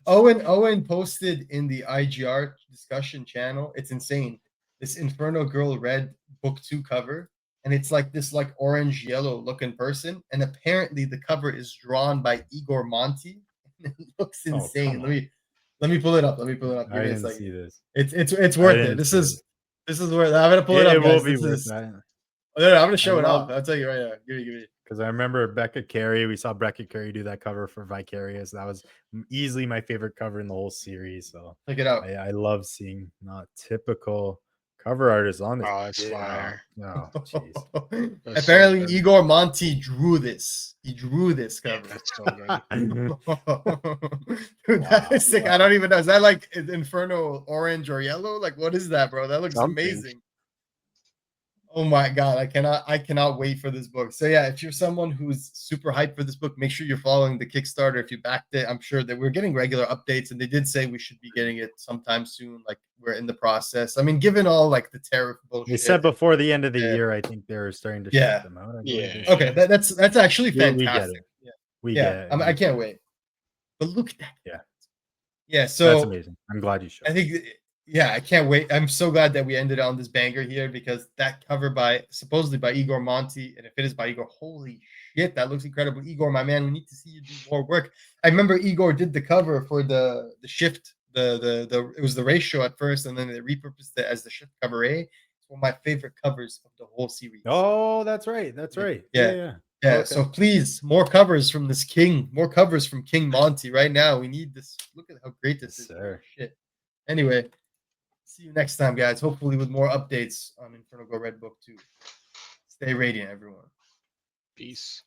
Owen posted in the IGR discussion channel. It's insane. This Inferno Girl Red Book 2 cover, and it's like this orange yellow looking person, and apparently the cover is drawn by Igor Monti. It looks insane. Let me pull it up. I didn't see this. It's worth it. This is worth it. I'm gonna pull it up. It guys. will be worth that. No, I'm gonna show it off. I'll tell you right now. Give me. Because I remember Becca Carey. We saw Becca Carey do that cover for Vicarious. That was easily my favorite cover in the whole series. So check it out. I love seeing not typical cover artists on this. Oh, it's fire. No, jeez. Apparently, so Igor Monti drew this. He drew this cover. Yeah, that's so good. Dude, that is sick. I don't even know. Is that like Inferno orange or yellow? Like, what is that, bro? That looks amazing. Oh my god, I cannot wait for this book. So yeah, if you're someone who's super hyped for this book, make sure you're following the Kickstarter. If you backed it, I'm sure that we're getting regular updates, and they did say we should be getting it sometime soon. Like we're in the process. I mean, given all like the tariff bullshit. They said before the end of the year, I think they're starting to ship them out. Okay, that's actually fantastic. We get it. I can't wait. But look at that. Yeah. So that's amazing. I'm glad you showed. I think. Yeah, I can't wait. I'm so glad that we ended on this banger here because that cover supposedly by Igor Monti, and if it is by Igor, holy shit, that looks incredible. Igor, my man, we need to see you do more work. I remember Igor did the cover for the Shift, it was the ratio at first, and then they repurposed it as the Shift cover A. It's one of my favorite covers of the whole series. Oh, that's right. That's right. Yeah. Okay. So please, more covers from this king, more covers from King Monty right now. We need this. Look at how great this is. Shit. Anyway. See you next time, guys. Hopefully with more updates on Inferno Go Red Book 2. Stay radiant, everyone. Peace.